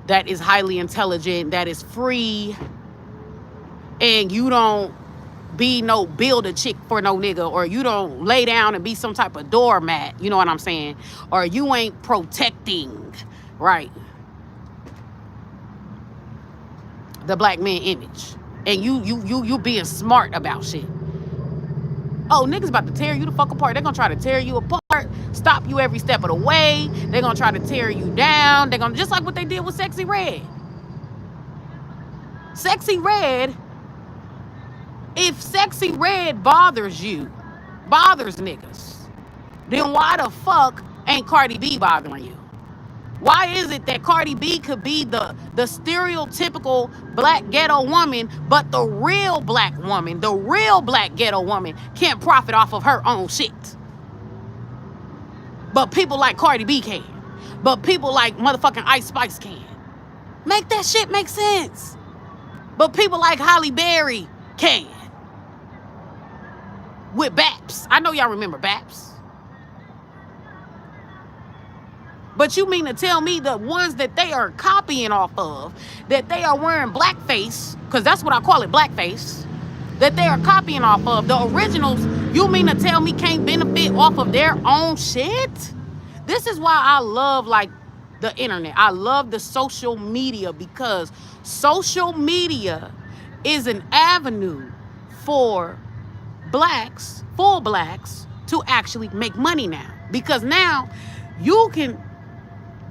that is highly intelligent, that is free, and you don't be no builder chick for no nigga, or you don't lay down and be some type of doormat, you know what I'm saying? Or you ain't protecting, right, the black man image, and you being smart about shit. Oh, niggas about to tear you the fuck apart. They're gonna try to tear you apart, stop you every step of the way. They're gonna try to tear you down. They're gonna, just like what they did with Sexy Red. Sexy Red, if Sexy Red bothers niggas, then why the fuck ain't Cardi B bothering you? Why is it that Cardi B could be the stereotypical black ghetto woman, but the real black woman, the real black ghetto woman can't profit off of her own shit? But people like Cardi B can. But people like motherfucking Ice Spice can. Make that shit make sense. But people like Halle Berry can. With Baps. I know y'all remember Baps. But you mean to tell me the ones that they are copying off of, that they are wearing blackface, because that's what I call it, blackface, that they are copying off of, the originals, you mean to tell me can't benefit off of their own shit? This is why I love, like, the internet. I love the social media, because social media is an avenue for blacks, full blacks, to actually make money now. Because now you can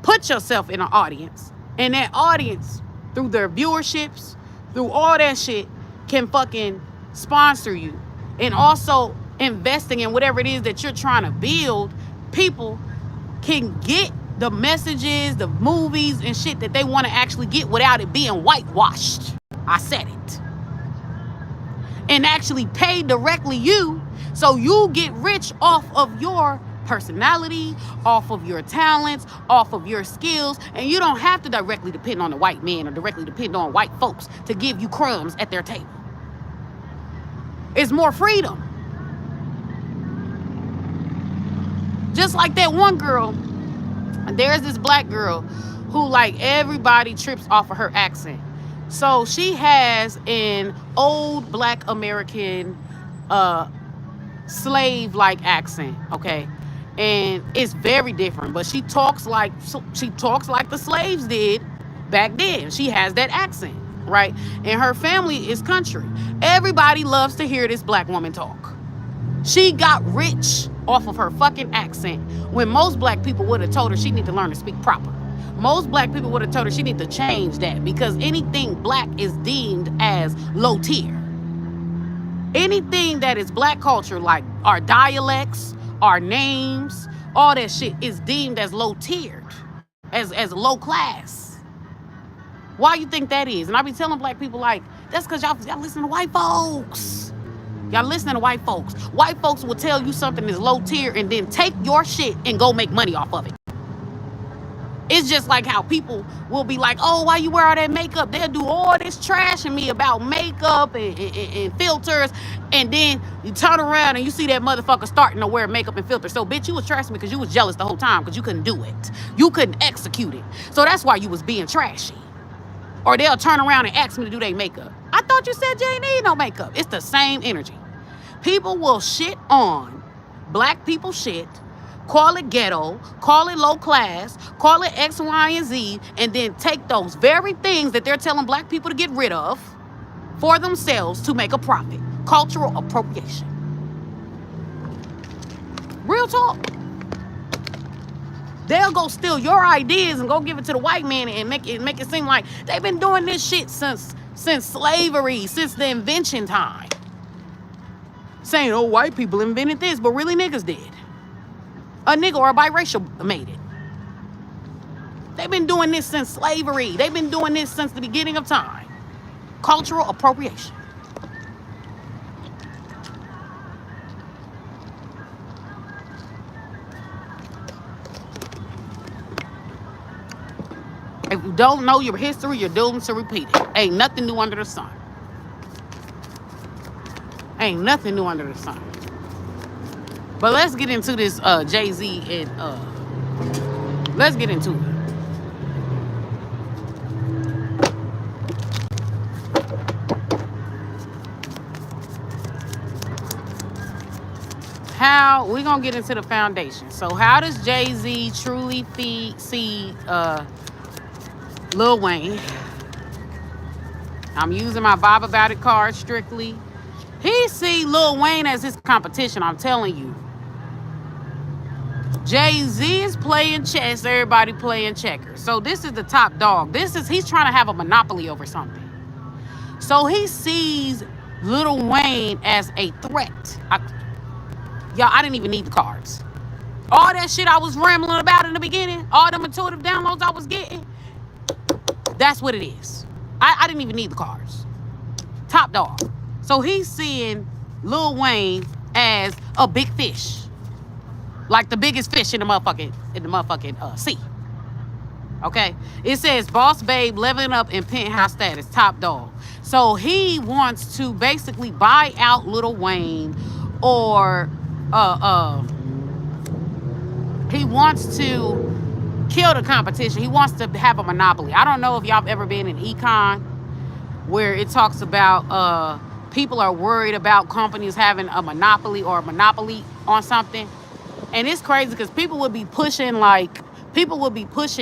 put yourself in an audience, and that audience, through their viewerships, through all that shit, can fucking sponsor you. And also investing in whatever it is that you're trying to build, people can get the messages, the movies and shit that they want to actually get without it being whitewashed. I said it. and actually pay directly you, so you get rich off of your personality, off of your talents, off of your skills, and you don't have to directly depend on the white man or directly depend on white folks to give you crumbs at their table. It's more freedom. Just like that one girl, there's this black girl who, like, everybody trips off of her accent. So she has an old black American slave-like accent, okay? And it's very different, but she talks like the slaves did back then. She has that accent, right? And her family is country. Everybody loves to hear this black woman talk. She got rich off of her fucking accent, when most black people would have told her she need to learn to speak proper. Most black people would have told her she need to change that, because anything black is deemed as low tier. Anything that is black culture, like our dialects, our names, all that shit, is deemed as low tiered, as low class. Why you think that is? And I be telling black people, like, that's because y'all listen to white folks. Y'all listening to white folks. White folks will tell you something is low tier and then take your shit and go make money off of it. It's just like how people will be like, oh, why you wear all that makeup? They'll do all this trashing me about makeup and filters. And then you turn around and you see that motherfucker starting to wear makeup and filters. So, bitch, you was trashing me because you was jealous the whole time because you couldn't do it. You couldn't execute it. So that's why you was being trashy. Or they'll turn around and ask me to do their makeup. I thought you said you ain't need no makeup. It's the same energy. People will shit on black people shit, call it ghetto, call it low class, call it X, Y, and Z, and then take those very things that they're telling black people to get rid of for themselves to make a profit. Cultural appropriation. Real talk. They'll go steal your ideas and go give it to the white man and make it seem like they've been doing this shit since slavery, since the invention time. Saying, oh, white people invented this, but really niggas did. A nigga or a biracial made it. They've been doing this since slavery. They've been doing this since the beginning of time. Cultural appropriation. If you don't know your history, you're doomed to repeat it. Ain't nothing new under the sun. Ain't nothing new under the sun. But let's get into this Jay-Z and let's get into it. How we gonna get into the foundation? So how does Jay-Z truly see Lil Wayne? I'm using my Vibe About It card strictly. He see Lil Wayne as his competition, I'm telling you. Jay-Z is playing chess, everybody playing checkers. So this is the top dog. He's trying to have a monopoly over something. So he sees Lil Wayne as a threat. I didn't even need the cards. All that shit I was rambling about in the beginning, all them intuitive downloads I was getting, that's what it is. I didn't even need the cards. Top dog. So he's seeing Lil Wayne as a big fish. Like the biggest fish in the motherfucking sea. Okay? It says boss babe leveling up in penthouse status, top dog. So he wants to basically buy out Lil Wayne, or he wants to kill the competition. He wants to have a monopoly. I don't know if y'all have ever been in econ where it talks about people are worried about companies having a monopoly or a monopoly on something. And it's crazy because people would be pushing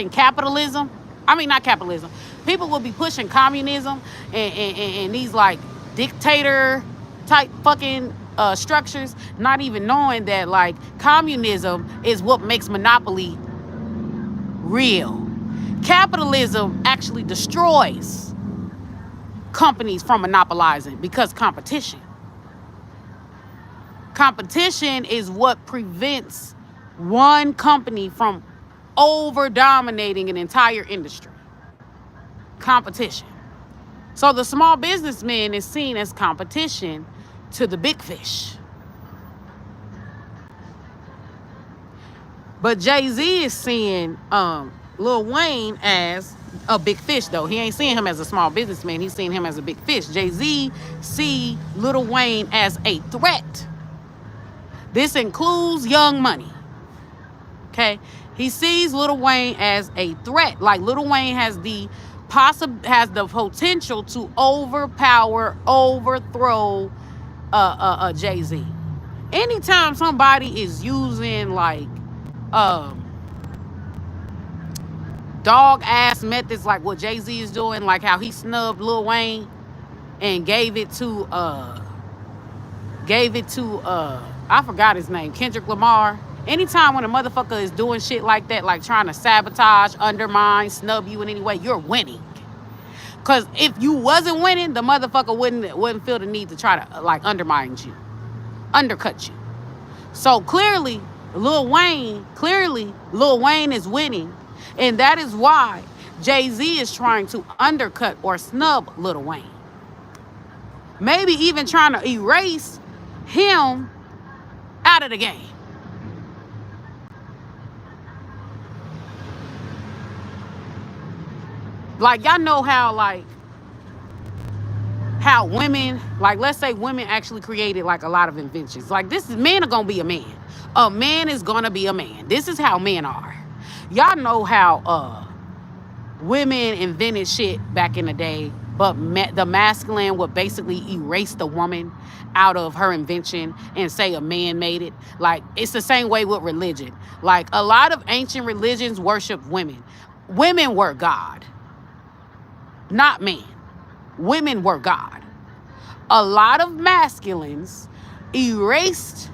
capitalism. I mean, not capitalism. People will be pushing communism and these like dictator type fucking structures, not even knowing that like communism is what makes monopoly real. Capitalism actually destroys companies from monopolizing because competition is what prevents one company from over dominating an entire industry. Competition. So the small businessman is seen as competition to the big fish. But Jay-Z is seeing Lil Wayne as a big fish, though. He ain't seeing him as a small businessman. He's seeing him as a big fish. Jay-Z see Lil Wayne as a threat. This includes Young Money. Okay? He sees Lil Wayne as a threat. Like, Lil Wayne has the potential to overpower, overthrow Jay-Z. Anytime somebody is using like dog ass methods like what Jay-Z is doing, like how he snubbed Lil Wayne and gave it to I forgot his name, Kendrick Lamar. Anytime when a motherfucker is doing shit like that, like trying to sabotage, undermine, snub you in any way, you're winning. Cause if you wasn't winning, the motherfucker wouldn't feel the need to try to like undermine you, undercut you. So clearly Lil Wayne is winning, and that is why Jay-Z is trying to undercut or snub Lil Wayne. Maybe even trying to erase him out of the game. Like, y'all know how women, like, let's say women actually created like a lot of inventions. Like, men are gonna be a man. A man is gonna be a man. This is how men are. Y'all know how women invented shit back in the day, but the masculine would basically erase the woman out of her invention and say a man made it. Like, it's the same way with religion. Like, a lot of ancient religions worship women. Women were God, not men. Women were God. A lot of masculines erased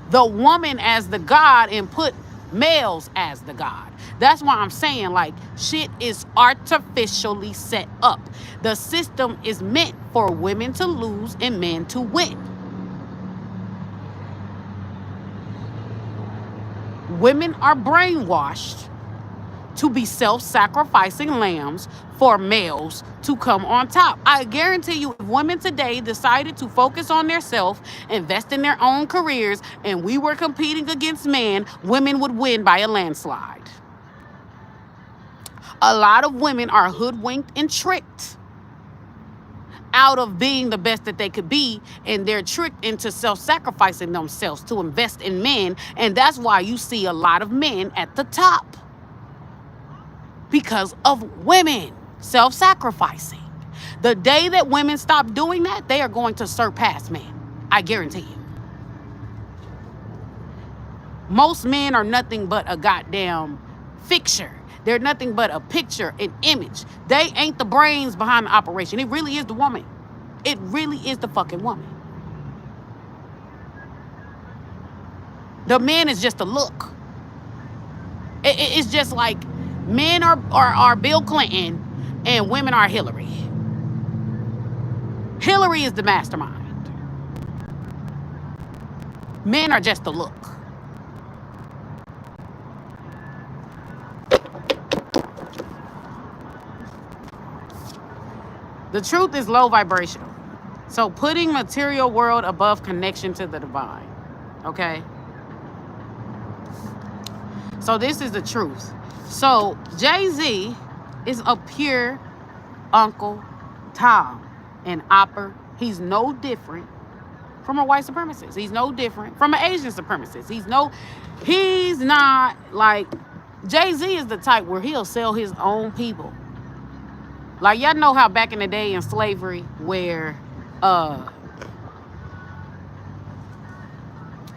the woman as the God and put males as the God. That's why I'm saying, like, shit is artificially set up. The system is meant for women to lose and men to win. Women are brainwashed to be self-sacrificing lambs for males to come on top. I guarantee you, if women today decided to focus on themselves, invest in their own careers, and we were competing against men, women would win by a landslide. A lot of women are hoodwinked and tricked out of being the best that they could be, and they're tricked into self-sacrificing themselves to invest in men, and that's why you see a lot of men at the top. Because of women self-sacrificing. The day that women stop doing that, they are going to surpass men. I guarantee you. Most men are nothing but a goddamn fixture. They're nothing but a picture, an image. They ain't the brains behind the operation. It really is the woman. It really is the fucking woman. The man is just a look. It's just like men are Bill Clinton and women are Hillary. Hillary is the mastermind. Men are just a look. The truth is low vibrational. So putting material world above connection to the divine. Okay? So this is the truth. So Jay-Z is a pure Uncle Tom, an opper. He's no different from a white supremacist. He's no different from an Asian supremacist. He's not like, Jay-Z is the type where he'll sell his own people. Like, y'all know how back in the day in slavery where, y'all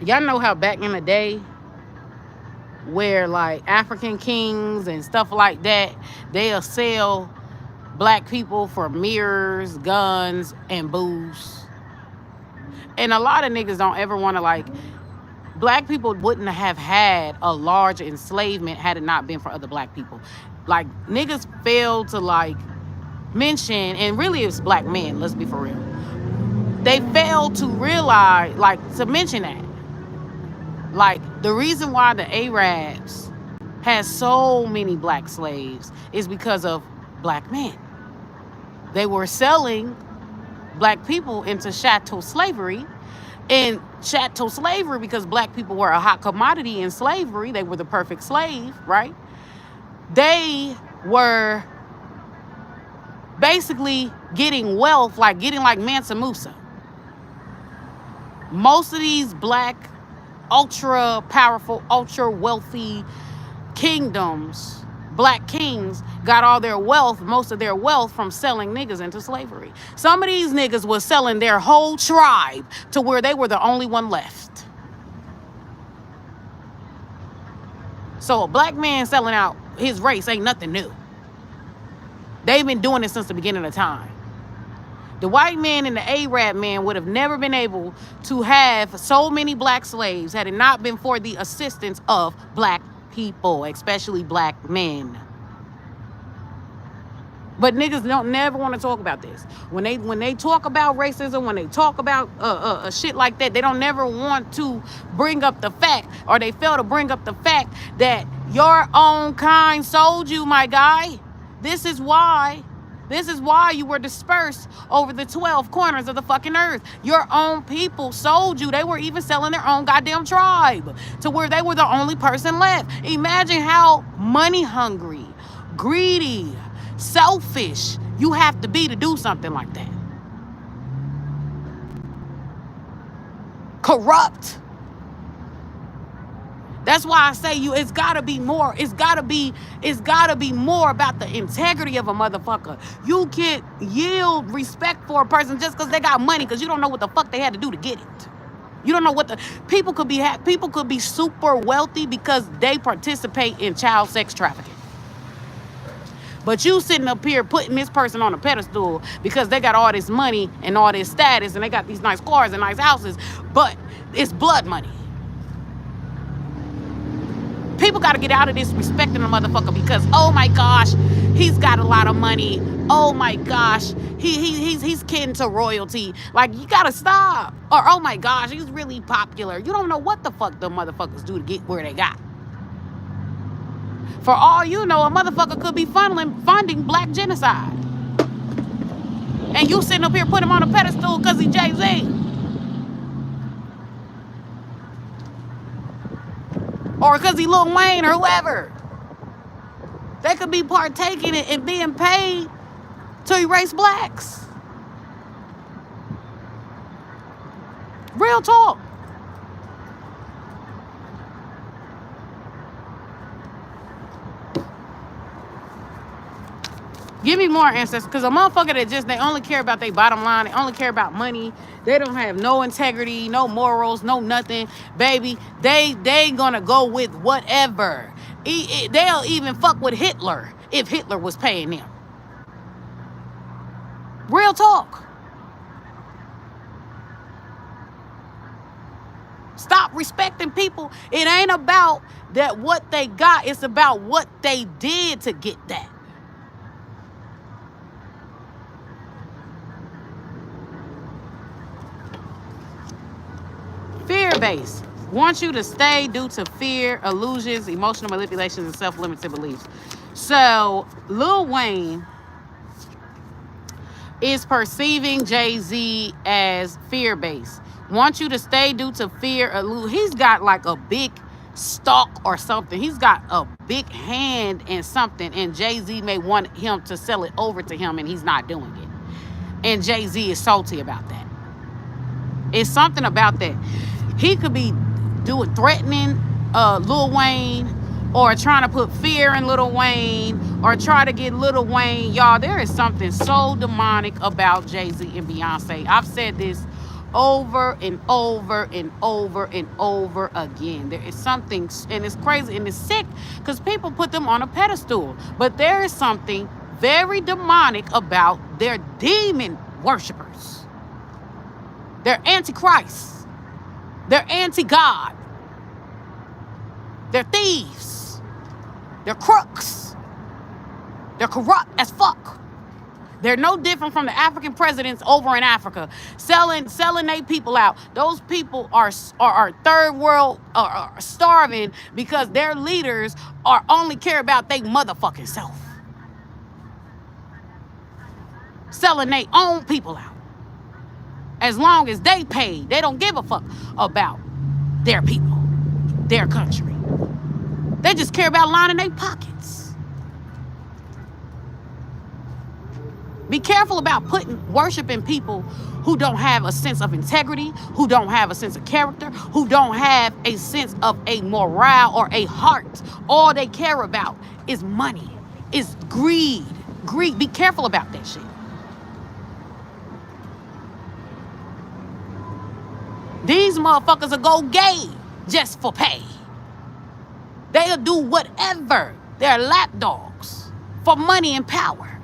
know how back in the day where like African kings and stuff like that, they'll sell black people for mirrors, guns, and booze. And a lot of niggas don't ever want to, like, black people wouldn't have had a large enslavement had it not been for other black people. Like, niggas fail to like mention, and really it's black men, let's be for real. They fail to realize, like, to mention that. Like, the reason why the Arabs has so many black slaves is because of black men. They were selling black people into chattel slavery in chattel slavery, because black people were a hot commodity in slavery. They were the perfect slave, right? They were basically getting wealth, like getting like Mansa Musa. Most of these black, ultra powerful, ultra wealthy kingdoms, black kings, got all their wealth, most of their wealth, from selling niggas into slavery. Some of these niggas was selling their whole tribe to where they were the only one left. So a black man selling out his race ain't nothing new. They've been doing it since the beginning of time. The white man and the Arab man would have never been able to have so many black slaves had it not been for the assistance of black people, especially black men. But niggas don't never want to talk about this. When they talk about racism, when they talk about shit like that, they don't never want to bring up the fact, or they fail to bring up the fact that your own kind sold you, my guy. This is why you were dispersed over the 12 corners of the fucking earth. Your own people sold you. They were even selling their own goddamn tribe to where they were the only person left. Imagine how money hungry, greedy, selfish you have to be to do something like that. Corrupt. That's why I say it's gotta be more. It's gotta be more about the integrity of a motherfucker. You can't yield respect for a person just because they got money, because you don't know what the fuck they had to do to get it. You don't know what the people could be super wealthy because they participate in child sex trafficking. But you sitting up here putting this person on a pedestal because they got all this money and all this status and they got these nice cars and nice houses, but it's blood money. People got to get out of this respecting a motherfucker because, oh my gosh, he's got a lot of money. Oh my gosh, he's kin to royalty. Like, you got to stop. Or, oh my gosh, he's really popular. You don't know what the fuck the motherfuckers do to get where they got. For all you know, a motherfucker could be funding black genocide. And you sitting up here putting him on a pedestal because he's Jay-Z. Or because he Lil Wayne or whoever. They could be partaking and being paid to erase blacks. Real talk. Give me more ancestors, because a motherfucker that they only care about their bottom line, they only care about money, they don't have no integrity, no morals, no nothing, baby, they gonna go with whatever. They'll even fuck with Hitler if Hitler was paying them. Real talk. Stop respecting people. It ain't about that what they got, it's about what they did to get that. Fear-based. Want you to stay due to fear, illusions, emotional manipulations, and self-limited beliefs. So, Lil Wayne is perceiving Jay-Z as fear-based. Want you to stay due to fear, he's got like a big stalk or something. He's got a big hand in something, and Jay-Z may want him to sell it over to him, and he's not doing it. And Jay-Z is salty about that. It's something about that. He could be threatening Lil Wayne, or trying to put fear in Lil Wayne, or try to get Lil Wayne. Y'all, there is something so demonic about Jay-Z and Beyonce. I've said this over and over and over and over again. There is something, and it's crazy and it's sick because people put them on a pedestal. But there is something very demonic about their demon worshipers. They're antichrist. They're anti-God. They're thieves. They're crooks. They're corrupt as fuck. They're no different from the African presidents over in Africa, selling their people out. Those people are third world, are starving because their leaders only care about their motherfucking self. Selling their own people out. As long as they paid, they don't give a fuck about their people, their country. They just care about lining their pockets. Be careful about worshiping people who don't have a sense of integrity, who don't have a sense of character, who don't have a sense of a morale or a heart. All they care about is money, is greed. Greed. Be careful about that shit. These motherfuckers will go gay just for pay. They'll do whatever. They're lapdogs for money and power.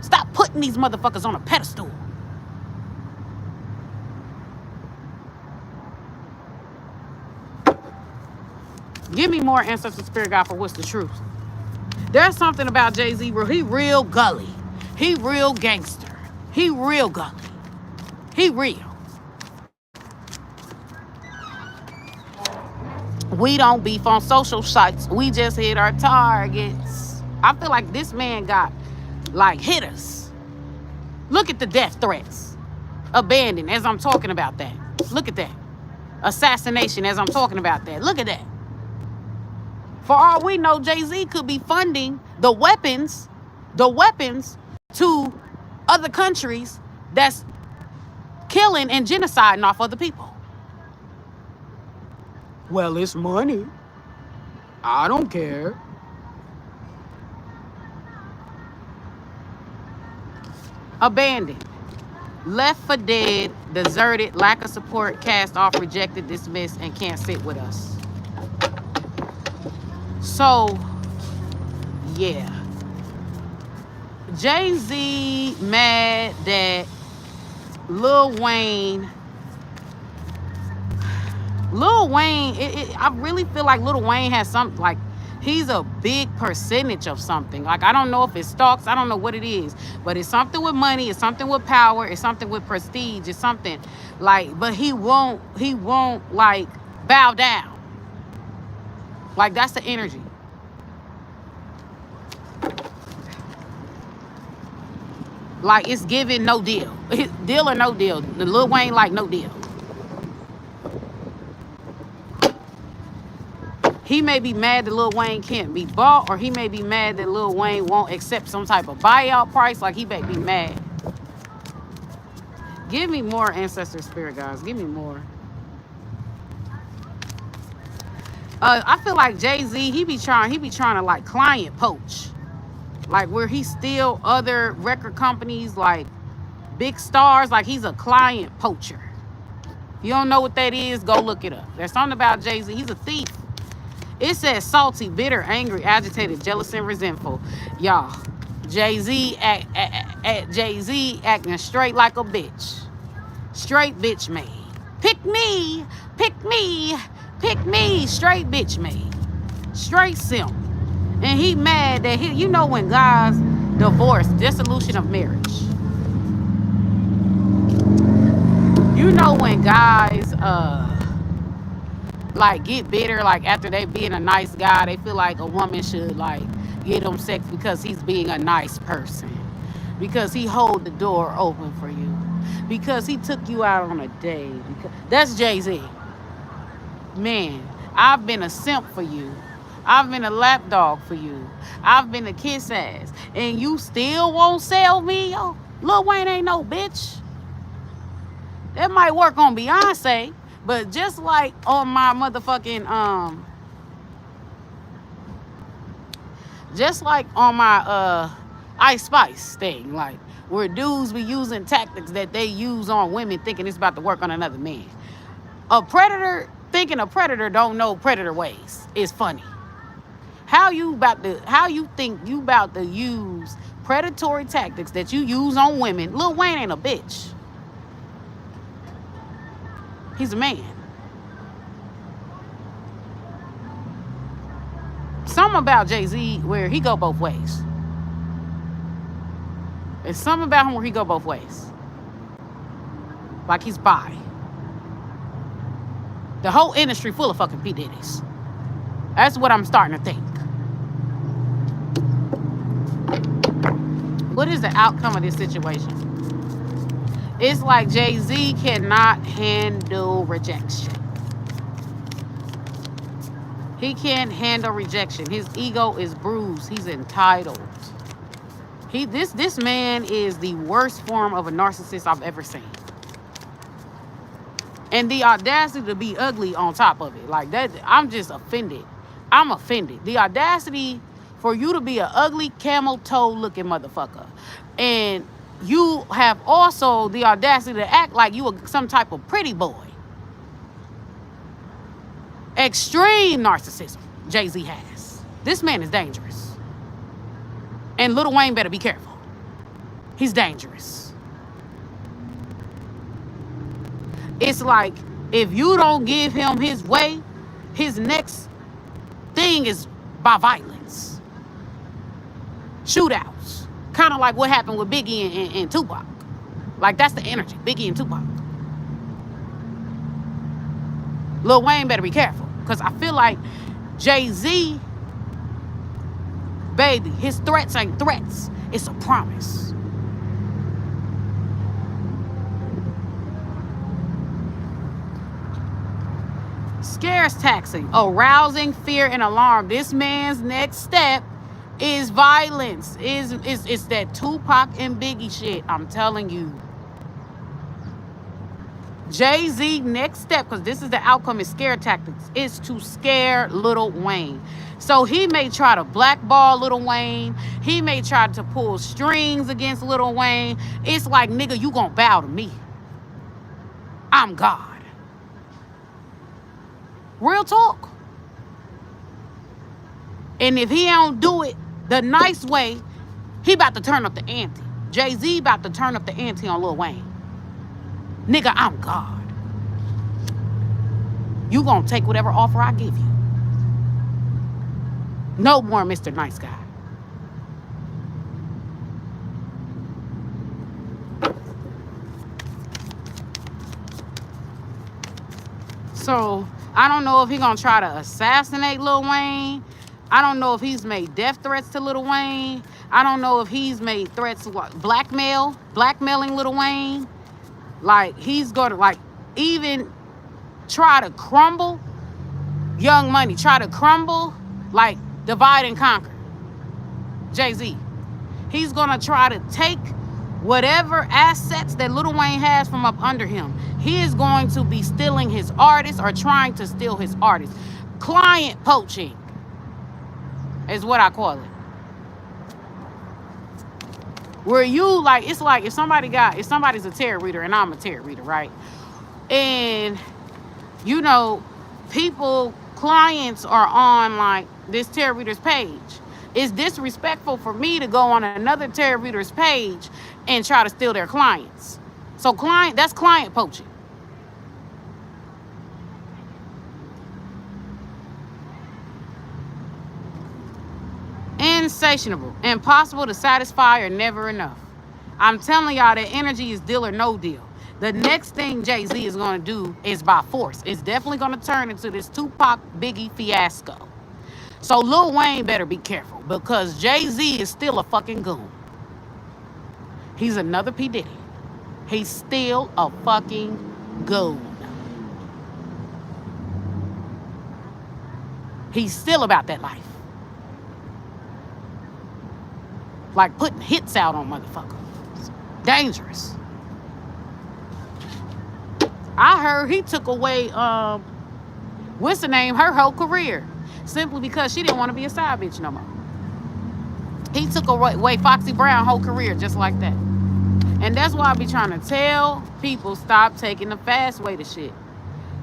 Stop putting these motherfuckers on a pedestal. Give me more answers to Spirit God for what's the truth. There's something about Jay-Z where he real gully. He real gangster. He real gully. He real. We don't beef on social sites. We just hit our targets. I feel like this man got like hitters. Look at the death threats. Abandon as I'm talking about that. Look at that. Assassination as I'm talking about that. Look at that. For all we know, Jay-Z could be funding the weapons to other countries that's killing and genociding off other people. Well, it's money. I don't care. Abandoned. Left for dead, deserted, lack of support, cast off, rejected, dismissed, and can't sit with us. So, yeah. Jay-Z mad that Lil Wayne, I really feel like Lil Wayne has something, like, he's a big percentage of something. Like, I don't know if it's stocks, I don't know what it is, but it's something with money, it's something with power, it's something with prestige, it's something, like, but he won't, like, bow down. Like, that's the energy. Like, it's giving no deal. Deal or no deal. The Lil Wayne, like, no deal. He may be mad that Lil Wayne can't be bought, or he may be mad that Lil Wayne won't accept some type of buyout price. Like, he may be mad. Give me more ancestor spirit, guys. Give me more. I feel like Jay-Z, he be trying to, like, client poach. Like, where he steal other record companies, like, big stars. Like, he's a client poacher. If you don't know what that is, go look it up. There's something about Jay-Z. He's a thief. It says salty, bitter, angry, agitated, jealous, and resentful. Y'all, Jay-Z acting straight like a bitch. Straight bitch made. Pick me, pick me, pick me. Straight bitch made. Straight simp. And he mad that you know when guys divorce, dissolution of marriage. You know when guys like get bitter, like after they being a nice guy, they feel like a woman should like get them sex because he's being a nice person, because he hold the door open for you, because he took you out on a date. That's Jay-Z. Man, I've been a simp for you. I've been a lapdog for you. I've been a kiss ass. And you still won't sell me? Yo, Lil Wayne ain't no bitch. That might work on Beyonce, but just like on my motherfucking, just like on my Ice Spice thing, like where dudes be using tactics that they use on women thinking it's about to work on another man. A predator thinking a predator don't know predator ways is funny. How you think you about to use predatory tactics that you use on women? Lil Wayne ain't a bitch. He's a man. Something about Jay-Z where he go both ways. There's something about him where he go both ways. Like he's bi. The whole industry full of fucking P. Diddy's. That's what I'm starting to think. What is the outcome of this situation? It's like Jay-Z cannot handle rejection. He can't handle rejection. His ego is bruised. He's entitled. This man is the worst form of a narcissist I've ever seen. And the audacity to be ugly on top of it. Like that, I'm just offended. I'm offended. The audacity for you to be an ugly camel toe looking motherfucker. And you have also the audacity to act like you are some type of pretty boy. Extreme narcissism Jay-Z has. This man is dangerous. And Lil Wayne better be careful. He's dangerous. It's like if you don't give him his way, his next thing is by violence. Shootouts. Kind of like what happened with Biggie and Tupac. Like that's the energy, Biggie and Tupac. Lil Wayne better be careful. Because I feel like Jay-Z, baby, his threats ain't threats. It's a promise. Scares taxing, arousing fear and alarm. This man's next step is violence. It's that Tupac and Biggie shit. I'm telling you. Jay-Z next step, because this is the outcome, is scare tactics, is to scare Lil Wayne. So he may try to blackball Lil Wayne. He may try to pull strings against Lil Wayne. It's like, nigga, you gonna bow to me. I'm God. Real talk. And if he don't do it the nice way, he about to turn up the ante. Jay-Z about to turn up the ante on Lil Wayne. Nigga, I'm God. You gonna take whatever offer I give you. No more Mr. Nice Guy. So, I don't know if he's gonna try to assassinate Lil Wayne. I don't know if he's made death threats to Lil Wayne. I don't know if he's made threats like blackmailing Lil Wayne. Like, he's gonna, like, even try to crumble Young Money. Try to crumble, like, divide and conquer. Jay-Z. He's gonna try to take whatever assets that Lil Wayne has from up under him. He is going to be stealing his artists or trying to steal his artists. Client poaching is what I call it. Where you, like, it's like if somebody's a tarot reader and I'm a tarot reader, right? And, you know, clients are on, like, this tarot reader's page. It's disrespectful for me to go on another tarot reader's page and try to steal their clients. So that's client poaching. Insatiable, impossible to satisfy, or never enough. I'm telling y'all that energy is deal or no deal. The next thing Jay-Z is going to do is by force. It's definitely going to turn into this Tupac Biggie fiasco. So Lil Wayne better be careful because Jay-Z is still a fucking goon. He's another P. Diddy. He's still a fucking goon. He's still about that life. Like putting hits out on motherfuckers. Dangerous. I heard he took away, what's the name, her whole career. Simply because she didn't want to be a side bitch no more. He took away Foxy Brown's whole career just like that. And that's why I be trying to tell people, stop taking the fast way to shit.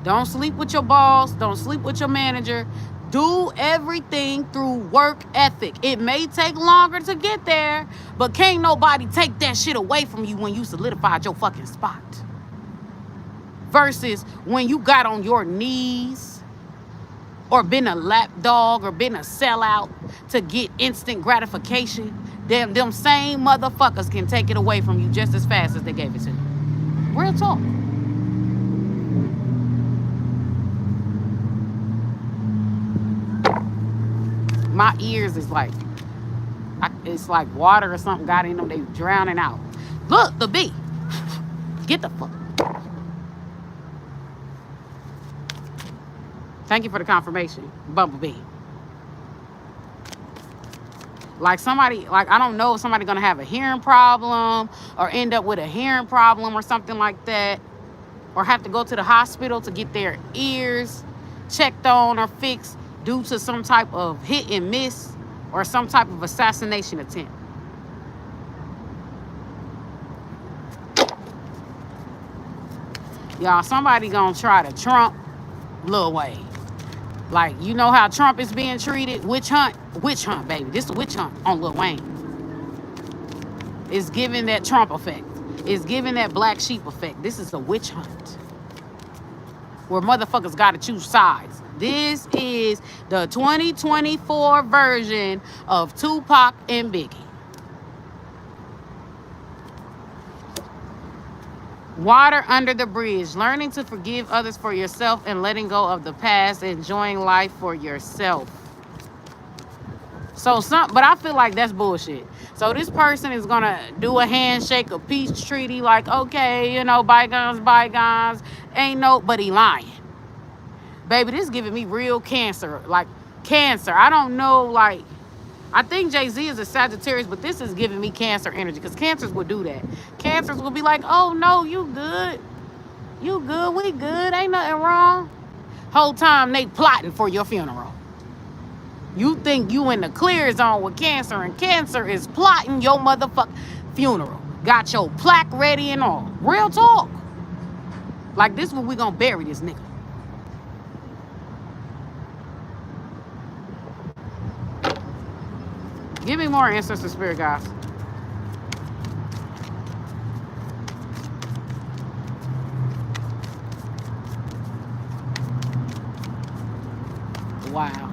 Don't sleep with your boss. Don't sleep with your manager. Do everything through work ethic. It may take longer to get there, but can't nobody take that shit away from you when you solidified your fucking spot. Versus when you got on your knees or been a lapdog or been a sellout to get instant gratification, them same motherfuckers can take it away from you just as fast as they gave it to you. Real talk. My ears is like, it's like water or something got in them. They drowning out. Look, the bee. Get the fuck. Thank you for the confirmation, Bumblebee. Like somebody, like I don't know if somebody gonna have a hearing problem or end up with a hearing problem or something like that, or have to go to the hospital to get their ears checked on or fixed due to some type of hit and miss or some type of assassination attempt. Y'all, somebody gonna try to trump Lil Wayne. Like, you know how Trump is being treated? Witch hunt, baby. This is a witch hunt on Lil Wayne. It's giving that Trump effect. It's giving that black sheep effect. This is a witch hunt where motherfuckers gotta choose sides. This is the 2024 version of Tupac and Biggie. Water under the bridge. Learning to forgive others for yourself and letting go of the past. Enjoying life for yourself. But I feel like that's bullshit. So this person is gonna do a handshake, a peace treaty, like, okay, you know, bygones, but he lying. Baby, this is giving me real cancer. Like, cancer. I don't know, like, I think Jay-Z is a Sagittarius, but this is giving me cancer energy, because cancers will do that. Cancers will be like, oh, no, you good. You good, we good, ain't nothing wrong. Whole time they plotting for your funeral. You think you in the clear zone with cancer, and cancer is plotting your motherfucking funeral. Got your plaque ready and all. Real talk. Like, this is where we gonna bury this nigga. Give me more ancestor spirit, guys. Wow.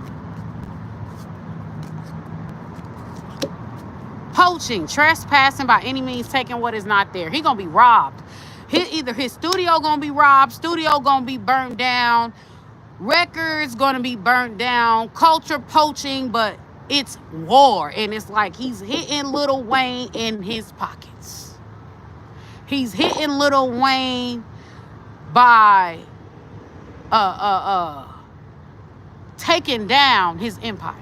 Poaching, trespassing by any means, taking what is not there. He gonna be robbed. Either his studio gonna be robbed, studio gonna be burnt down, records gonna be burnt down, culture poaching, but it's war. And it's like he's hitting Lil Wayne in his pockets. He's hitting Lil Wayne by taking down his empire.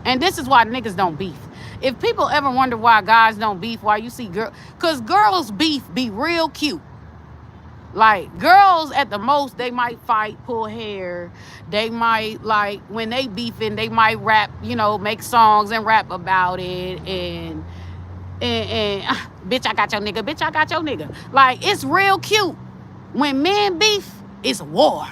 And this is why niggas don't beef. If people ever wonder why guys don't beef, why you see girls, because girls beef be real cute. Like, girls at the most, they might fight, pull hair. They might, like, when they beefing, they might rap, you know, make songs and rap about it. And bitch, I got your nigga. Bitch, I got your nigga. Like, it's real cute. When men beef, it's war.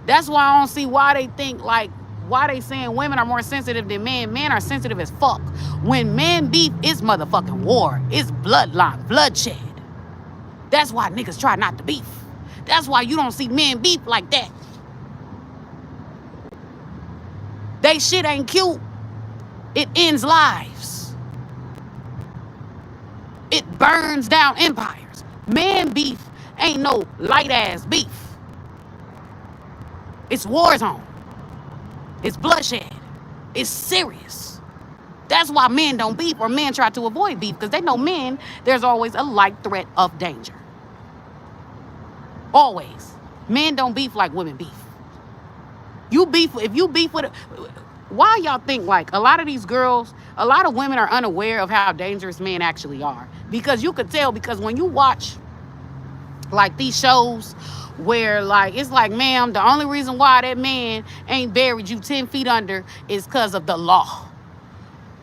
That's why I don't see why they think, like, why they saying women are more sensitive than men. Men are sensitive as fuck. When men beef, it's motherfucking war. It's bloodline, bloodshed. That's why niggas try not to beef. That's why you don't see men beef like that. They shit ain't cute. It ends lives. It burns down empires. Man beef ain't no light ass beef. It's war zone. It's bloodshed. It's serious. That's why men don't beef, or men try to avoid beef, because they know men, there's always a light threat of danger. Always. Men don't beef like women beef. You beef, if you beef with, why y'all think, like, a lot of these girls, a lot of women are unaware of how dangerous men actually are? Because you could tell, because when you watch, like, these shows where, like, it's like, ma'am, the only reason why that man ain't buried you 10 feet under is because of the law.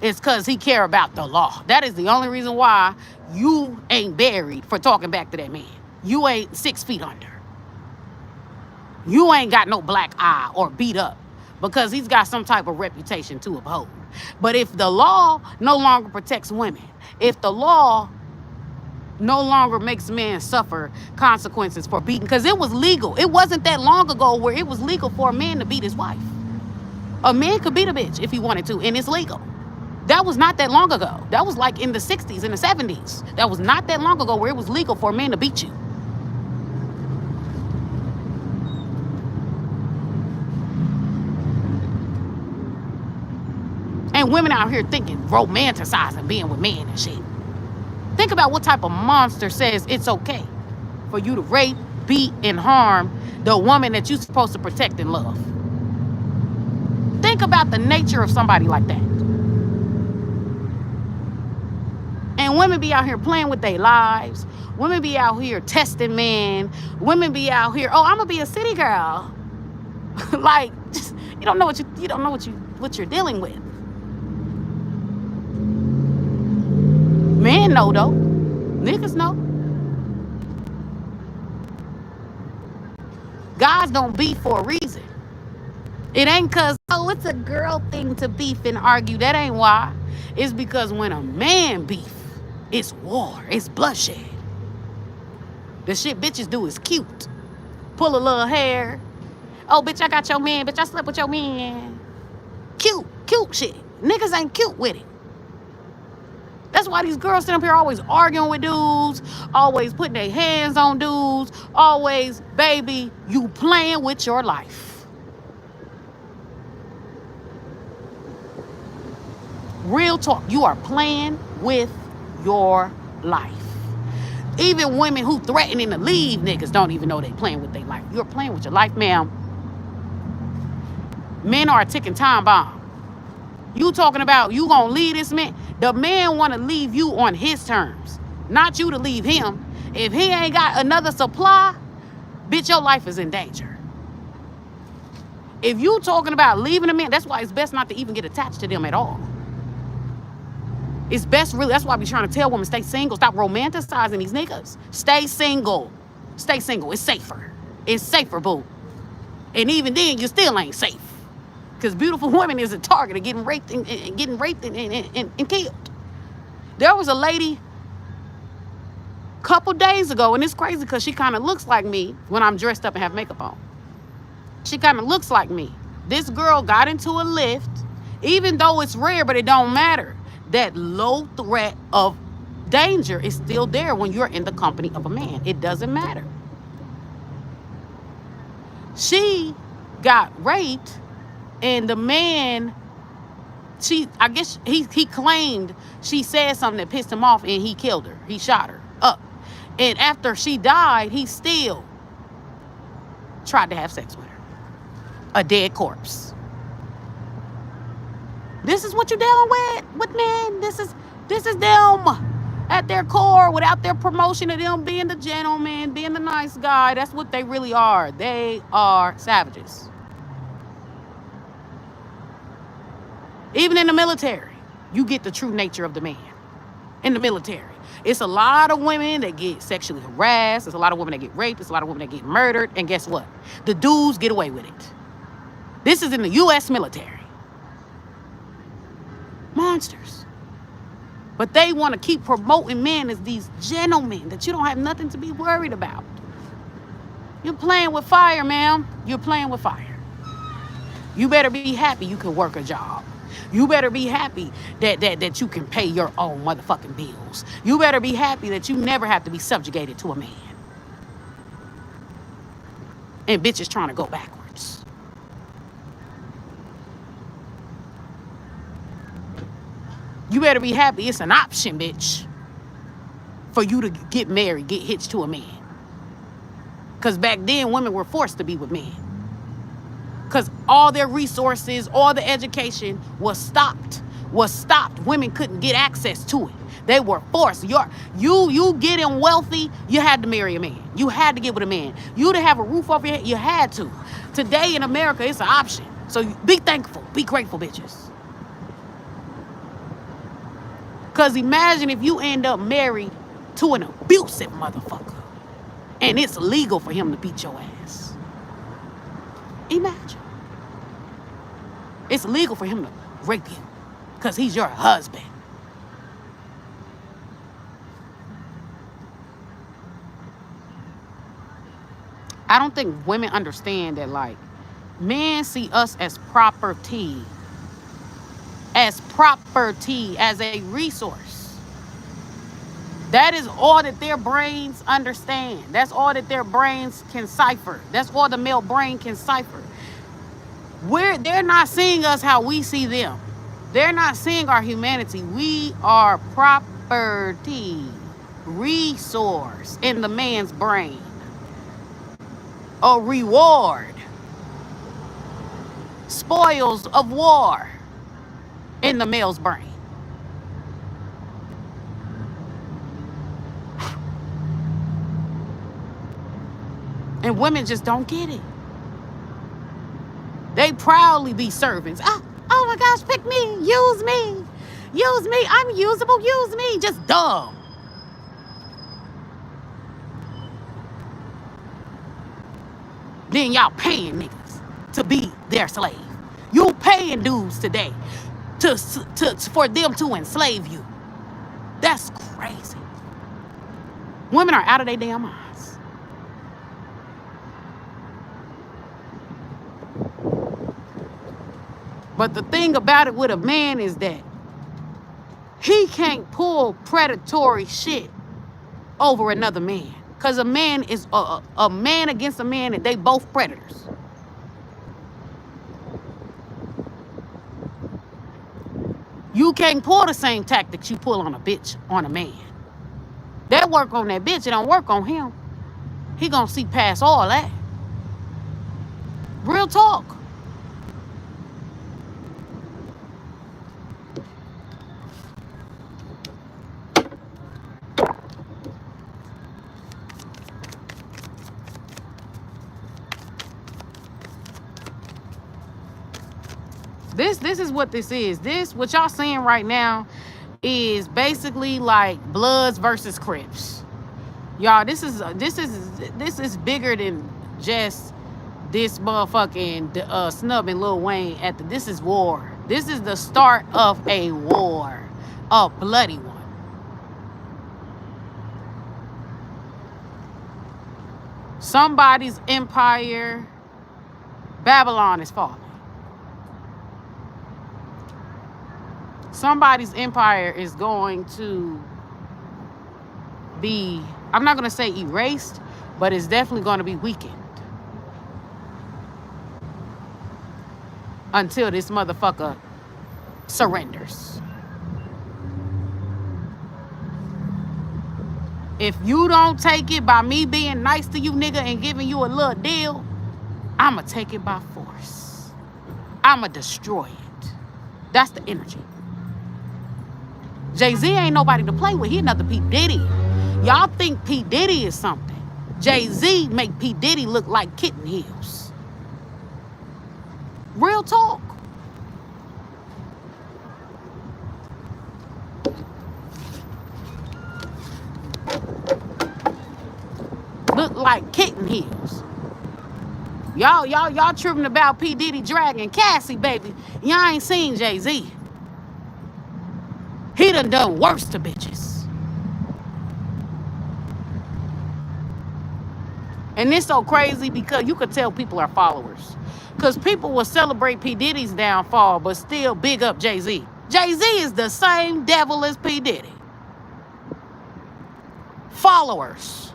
It's because he care about the law. That is the only reason why you ain't buried, for talking back to that man. You ain't 6 feet under. You ain't got no black eye or beat up, because he's got some type of reputation to uphold. But if the law no longer protects women, if the law no longer makes men suffer consequences for beating, because it was legal. It wasn't that long ago where it was legal for a man to beat his wife. A man could beat a bitch if he wanted to, and it's legal. That was not that long ago. That was like in the 60s and the 70s. That was not that long ago where it was legal for a man to beat you. And women out here thinking, romanticizing being with men and shit. Think about what type of monster says it's okay for you to rape, beat, and harm the woman that you're supposed to protect and love. Think about the nature of somebody like that. And women be out here playing with their lives. Women be out here testing men. Women be out here, oh, I'm gonna be a city girl. Like, just, you don't know what you're dealing with. Men know though. Niggas know. Guys don't beef for a reason. It ain't cause, oh, it's a girl thing to beef and argue. That ain't why. It's because when a man beef, it's war, it's bloodshed. The shit bitches do is cute. Pull a little hair. Oh, bitch, I got your man. Bitch, I slept with your man. Cute shit. Niggas ain't cute with it. That's why these girls sit up here always arguing with dudes, always putting their hands on dudes, always, baby, you playing with your life. Real talk, you are playing with your life. Even women who threatening to leave niggas don't even know they playing with their life. You're playing with your life, ma'am. Men are a ticking time bomb. You talking about you gonna leave this man? The man wanna leave you on his terms, not you to leave him. If he ain't got another supply, bitch, your life is in danger. If you talking about leaving a man, that's why it's best not to even get attached to them at all. It's best really, that's why I be trying to tell women, stay single. Stop romanticizing these niggas. Stay single. Stay single. It's safer. It's safer, boo. And even then, you still ain't safe. Because beautiful women is a target of getting raped and killed. There was a lady a couple days ago, and it's crazy because she kind of looks like me when I'm dressed up and have makeup on. She kind of looks like me. This girl got into a lift, even though it's rare, but it don't matter. That low threat of danger is still there when you're in the company of a man. It doesn't matter. She got raped. And the man, I guess he claimed she said something that pissed him off and he killed her. He shot her up. And after she died, he still tried to have sex with her. A dead corpse. This is what you're dealing with men. This is them at their core, without their promotion of them being the gentleman, being the nice guy. That's what they really are. They are savages. Even in the military, you get the true nature of the man. In the military, it's a lot of women that get sexually harassed. There's a lot of women that get raped. There's a lot of women that get murdered. And guess what? The dudes get away with it. This is in the U.S. military. Monsters. But they want to keep promoting men as these gentlemen that you don't have nothing to be worried about. You're playing with fire, ma'am. You're playing with fire. You better be happy you can work a job. You better be happy that you can pay your own motherfucking bills. You better be happy that you never have to be subjugated to a man. And bitches trying to go backwards. You better be happy it's an option, bitch, for you to get married, get hitched to a man. Because back then, women were forced to be with men. Because all their resources, all the education was stopped. Women couldn't get access to it. They were forced. You getting wealthy, you had to marry a man. You had to get with a man. You to have a roof over your head, you had to. Today in America, it's an option. So be thankful, be grateful, bitches. Because imagine if you end up married to an abusive motherfucker and it's legal for him to beat your ass. Imagine. It's legal for him to rape you because he's your husband. I don't think women understand that, like, men see us as property. As a resource. That is all that their brains understand. That's all that their brains can cipher. That's all the male brain can cipher. They're not seeing us how we see them. They're not seeing our humanity. We are property, resource in the man's brain, a reward, spoils of war in the male's brain. And women just don't get it. They proudly be servants. Oh my gosh, pick me, use me. Use me, I'm usable, use me. Just dumb. Then y'all paying niggas to be their slave. You paying dudes today for them to enslave you. That's crazy. Women are out of their damn minds. But the thing about it with a man is that he can't pull predatory shit over another man. Because a man is a man against a man, and they both predators. You can't pull the same tactics you pull on a bitch on a man. That work on that bitch, it don't work on him. He gonna see past all that. Real talk. This is what this is. What y'all seeing right now is basically like Bloods versus Crips. Y'all, this is bigger than just this motherfucking snubbing Lil Wayne at the. This is war. This is the start of a war, a bloody one. Somebody's empire, Babylon, is falling. Somebody's empire is going to be, I'm not going to say erased, but it's definitely going to be weakened until this motherfucker surrenders. If you don't take it by me being nice to you, nigga, and giving you a little deal, I'ma take it by force. I'ma destroy it. That's the energy. Jay-Z ain't nobody to play with. He another P. Diddy. Y'all think P. Diddy is something. Jay-Z make P. Diddy look like kitten heels. Real talk. Look like kitten heels. Y'all tripping about P. Diddy dragging Cassie, baby. Y'all ain't seen Jay-Z. He done worse to bitches. And it's so crazy because you could tell people are followers. Because people will celebrate P. Diddy's downfall, but still big up Jay-Z. Jay-Z is the same devil as P. Diddy. Followers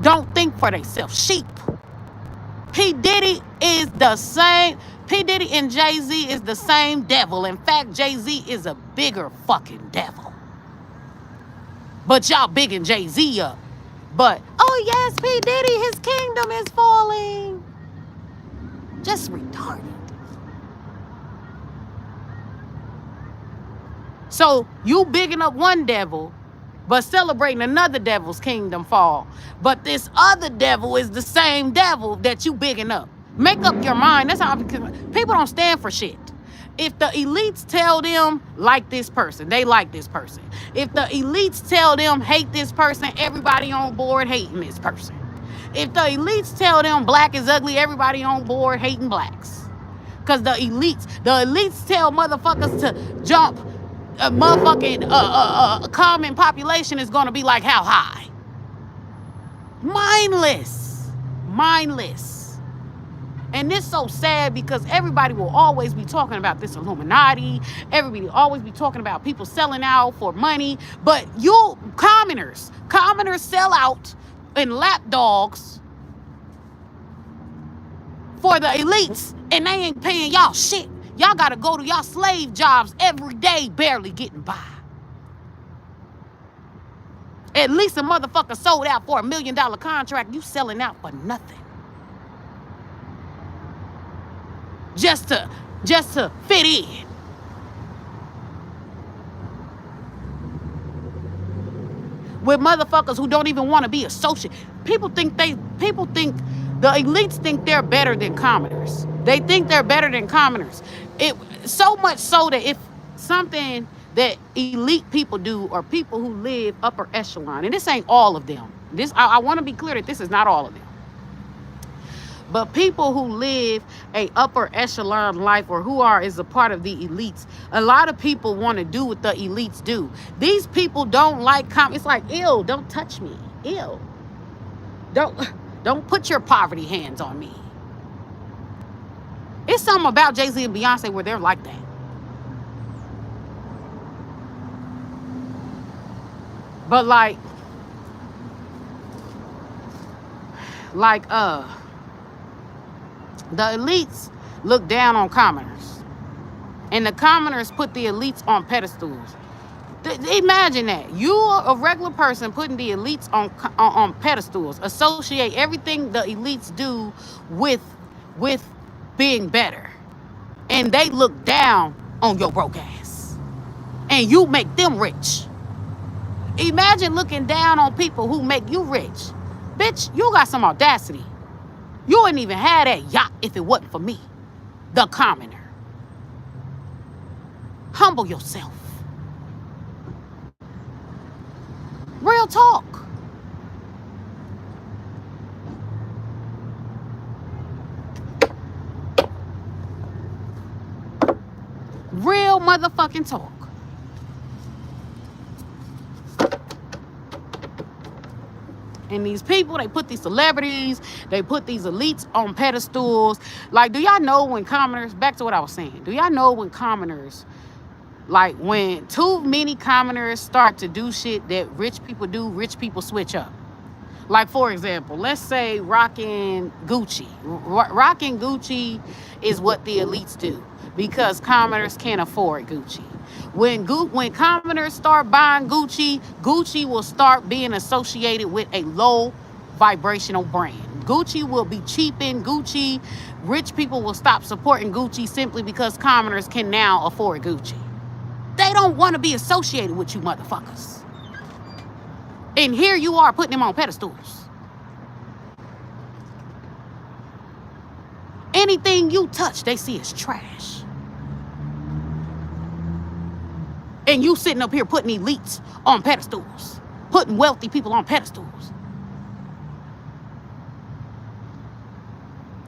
don't think for themselves. Sheep. P. Diddy is the same. P. Diddy and Jay-Z is the same devil. In fact, Jay-Z is a bigger fucking devil. But y'all bigging Jay-Z up. But, oh yes, P. Diddy, his kingdom is falling. Just retarded. So you bigging up one devil, but celebrating another devil's kingdom fall. But this other devil is the same devil that you bigging up. Make up your mind. That's how people don't stand for shit. If the elites tell them like this person, they like this person. If the elites tell them hate this person, everybody on board hating this person. If the elites tell them black is ugly, everybody on board hating blacks. Because the elites tell motherfuckers to jump. A motherfucking common population is gonna be like how high? Mindless. And this so sad because everybody will always be talking about this Illuminati. Everybody always be talking about people selling out for money. But you commoners sell out in lapdogs for the elites, and they ain't paying y'all shit. Y'all gotta go to y'all slave jobs every day, barely getting by. At least a motherfucker sold out for $1 million contract. You selling out for nothing. Just to fit in. With motherfuckers who don't even want to be associated. People think the elites think they're better than commoners. They think they're better than commoners. It so much so that if something that elite people do, or people who live upper echelon, and this ain't all of them. This I want to be clear that this is not all of them. But people who live a upper echelon life, or who is a part of the elites, a lot of people want to do what the elites do. These people don't like it's like, ew, don't touch me. Ew. Don't put your poverty hands on me. It's something about Jay-Z and Beyonce where they're like that. But like the elites look down on commoners, and the commoners put the elites on pedestals. Imagine that. You are a regular person putting the elites on pedestals, associate everything the elites do with being better, and they look down on your broke ass, and you make them rich. Imagine looking down on people who make you rich. Bitch, you got some audacity. You wouldn't even have that yacht if it wasn't for me, the commoner. Humble yourself. Real talk. Real motherfucking talk. And these people, they put these celebrities, they put these elites on pedestals. Like, do y'all know when commoners, back to what I was saying, do y'all know when commoners, like when too many commoners start to do shit that rich people do, rich people switch up? Like, for example, let's say rocking Gucci. Rocking Gucci is what the elites do because commoners can't afford Gucci. When commoners start buying Gucci, Gucci will start being associated with a low vibrational brand. Gucci will be cheaping Gucci. Rich people will stop supporting Gucci simply because commoners can now afford Gucci. They don't want to be associated with you motherfuckers. And here you are putting them on pedestals. Anything you touch, they see as trash. And you sitting up here putting elites on pedestals, putting wealthy people on pedestals.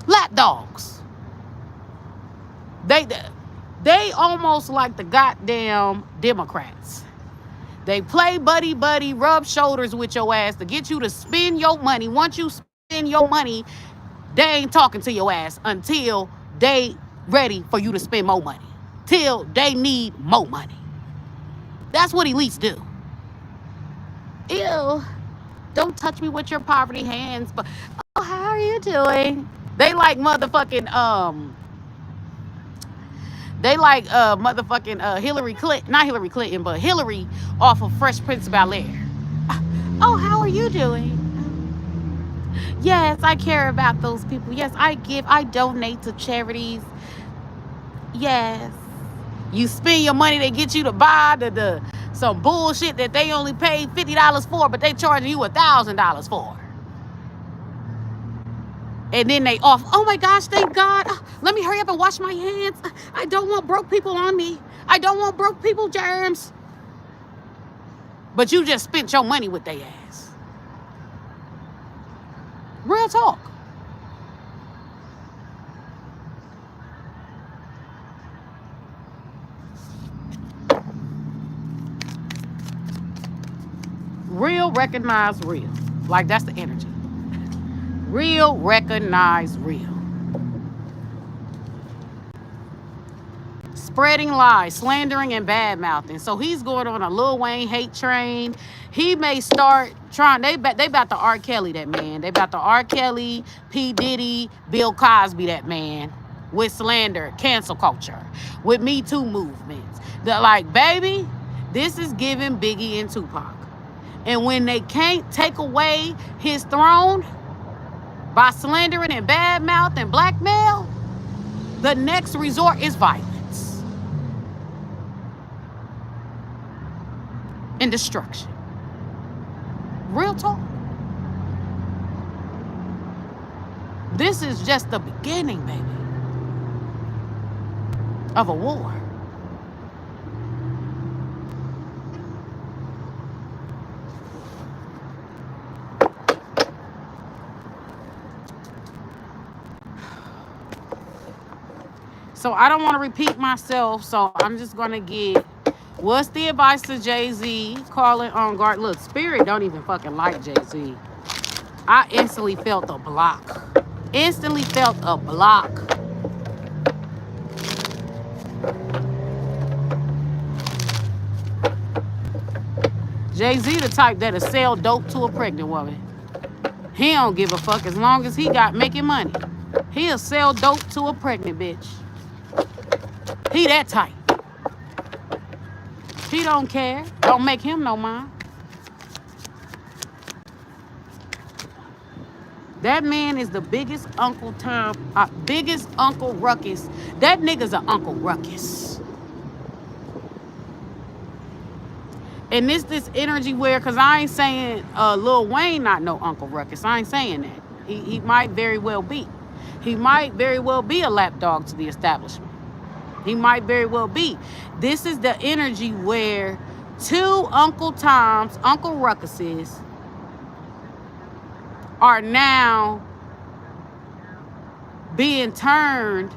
Lapdogs. They almost like the goddamn Democrats. They play buddy, rub shoulders with your ass to get you to spend your money. Once you spend your money, they ain't talking to your ass until they ready for you to spend more money. Till they need more money. That's what elites do. Ew, don't touch me with your poverty hands. But, oh, how are you doing? They like motherfucking, Hillary Clinton, not Hillary Clinton, but Hillary off of Fresh Prince of Bel-Air. Oh, how are you doing? Yes, I care about those people. Yes, I donate to charities. Yes. You spend your money, they get you to buy some bullshit that they only paid $50 for, but they charging you $1,000 for. And then they off, oh my gosh, thank God. Let me hurry up and wash my hands. I don't want broke people on me. I don't want broke people germs. But you just spent your money with their ass. Real talk. Real, recognize real. Like, that's the energy. Real, recognize real. Spreading lies, slandering, and bad mouthing. So he's going on a Lil Wayne hate train. He may start They about to R. Kelly that man. They about to R. Kelly, P. Diddy, Bill Cosby that man. With slander, cancel culture, with Me Too movements. They're like, baby, this is giving Biggie and Tupac. And when they can't take away his throne by slandering and badmouth and blackmail, the next resort is violence and destruction. Real talk. This is just the beginning, baby, of a war. So I don't want to repeat myself, so I'm just going to get, what's the advice to Jay-Z? Call it on guard. Look, Spirit don't even fucking like Jay-Z. I instantly felt a block. Instantly felt a block. Jay-Z the type that'll sell dope to a pregnant woman. He don't give a fuck as long as he got making money. He'll sell dope to a pregnant bitch. He that type. He don't care. Don't make him no mind. That man is the biggest Uncle Tom, biggest Uncle Ruckus. That nigga's an Uncle Ruckus. And this energy where, because I ain't saying Lil Wayne not no Uncle Ruckus. I ain't saying that. He might very well be. He might very well be a lapdog to the establishment. He might very well be. This is the energy where two Uncle Toms, Uncle Ruckuses, are now being turned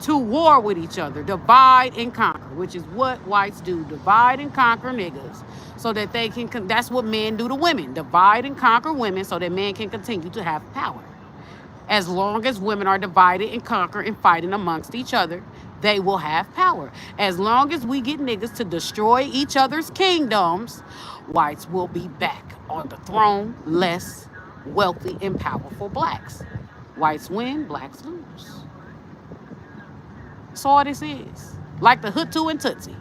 to war with each other. Divide and conquer, which is what whites do. Divide and conquer niggas so that they can, that's what men do to women. Divide and conquer women so that men can continue to have power. As long as women are divided and conquer and fighting amongst each other, they will have power. As long as we get niggas to destroy each other's kingdoms, whites will be back on the throne, less wealthy and powerful blacks. Whites win, blacks lose. That's all this is. Like the Hutu and Tutsi.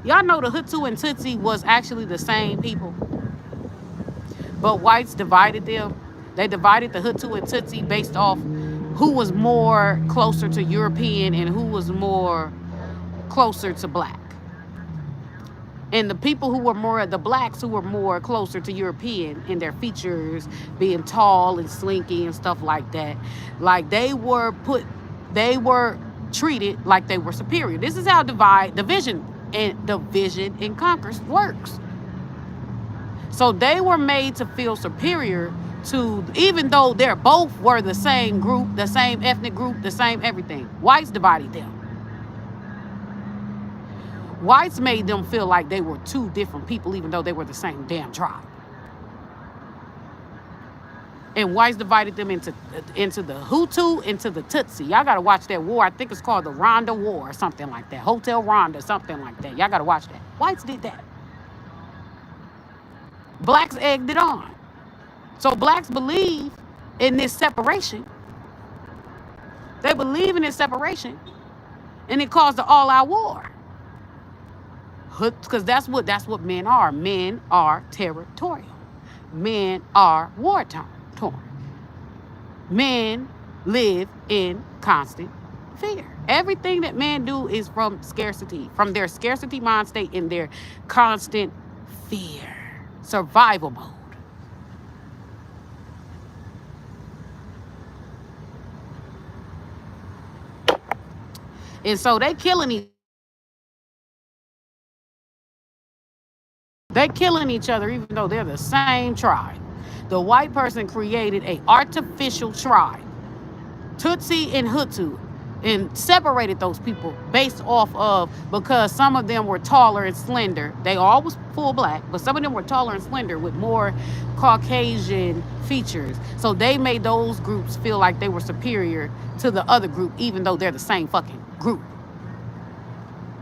Y'all know the Hutu and Tutsi was actually the same people. But whites divided them. They divided the Hutu and Tutsi based off who was more closer to European and who was more closer to black. And the people who were more, the blacks who were more closer to European in their features, being tall and slinky and stuff like that, like they were treated like they were superior. This is how division and conquer works. So they were made to feel superior to, even though they're both were the same group, the same ethnic group, the same everything. Whites divided them. Whites made them feel like they were two different people, even though they were the same damn tribe. And whites divided them into the Hutu, into the Tutsi. Y'all gotta watch that war. I think it's called the Rwanda War or something like that. Hotel Rwanda, something like that. Y'all gotta watch that. Whites did that. Blacks egged it on. So blacks believe in this separation. They believe in this separation. And it caused the all-out war. Because that's what men are. Men are territorial. Men are war-torn. Men live in constant fear. Everything that men do is from scarcity, from their scarcity mind state in their constant fear. Survival mode. And so they killing each other even though they're the same tribe. The white person created an artificial tribe, Tutsi and Hutu, and separated those people based off of, because some of them were taller and slender. They all was full black, but some of them were taller and slender with more Caucasian features. So they made those groups feel like they were superior to the other group, even though they're the same fucking group.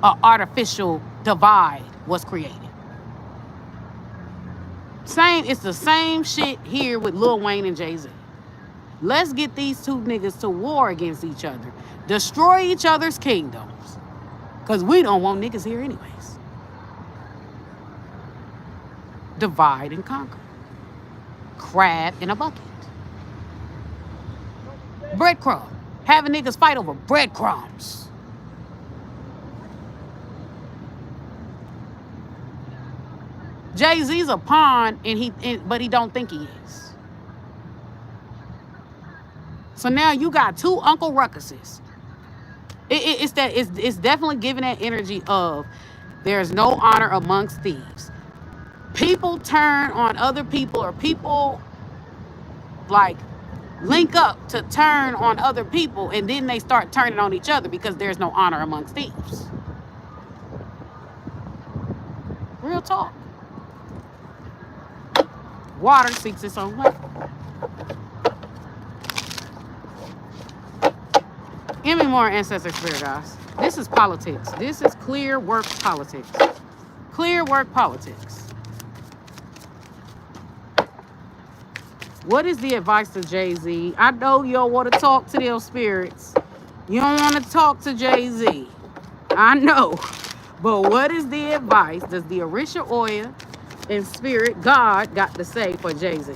An artificial divide was created. It's the same shit here with Lil Wayne and Jay-Z. Let's get these two niggas to war against each other. Destroy each other's kingdoms. Because we don't want niggas here anyways. Divide and conquer. Crab in a bucket. Breadcrumb. Having niggas fight over breadcrumbs. Jay-Z's a pawn, but he don't think he is. So now you got two Uncle Ruckuses. It's definitely giving that energy of there's no honor amongst thieves. People turn on other people, or people like link up to turn on other people, and then they start turning on each other because there's no honor amongst thieves. Real talk. Water seeks its own way. Give me more ancestor spirit, guys. This is politics. This is clear work politics. Clear work politics. What is the advice to Jay-Z? I know you don't want to talk to them spirits. You don't want to talk to Jay-Z. I know. But what is the advice does the Orisha Oya and spirit God got to say for Jay-Z?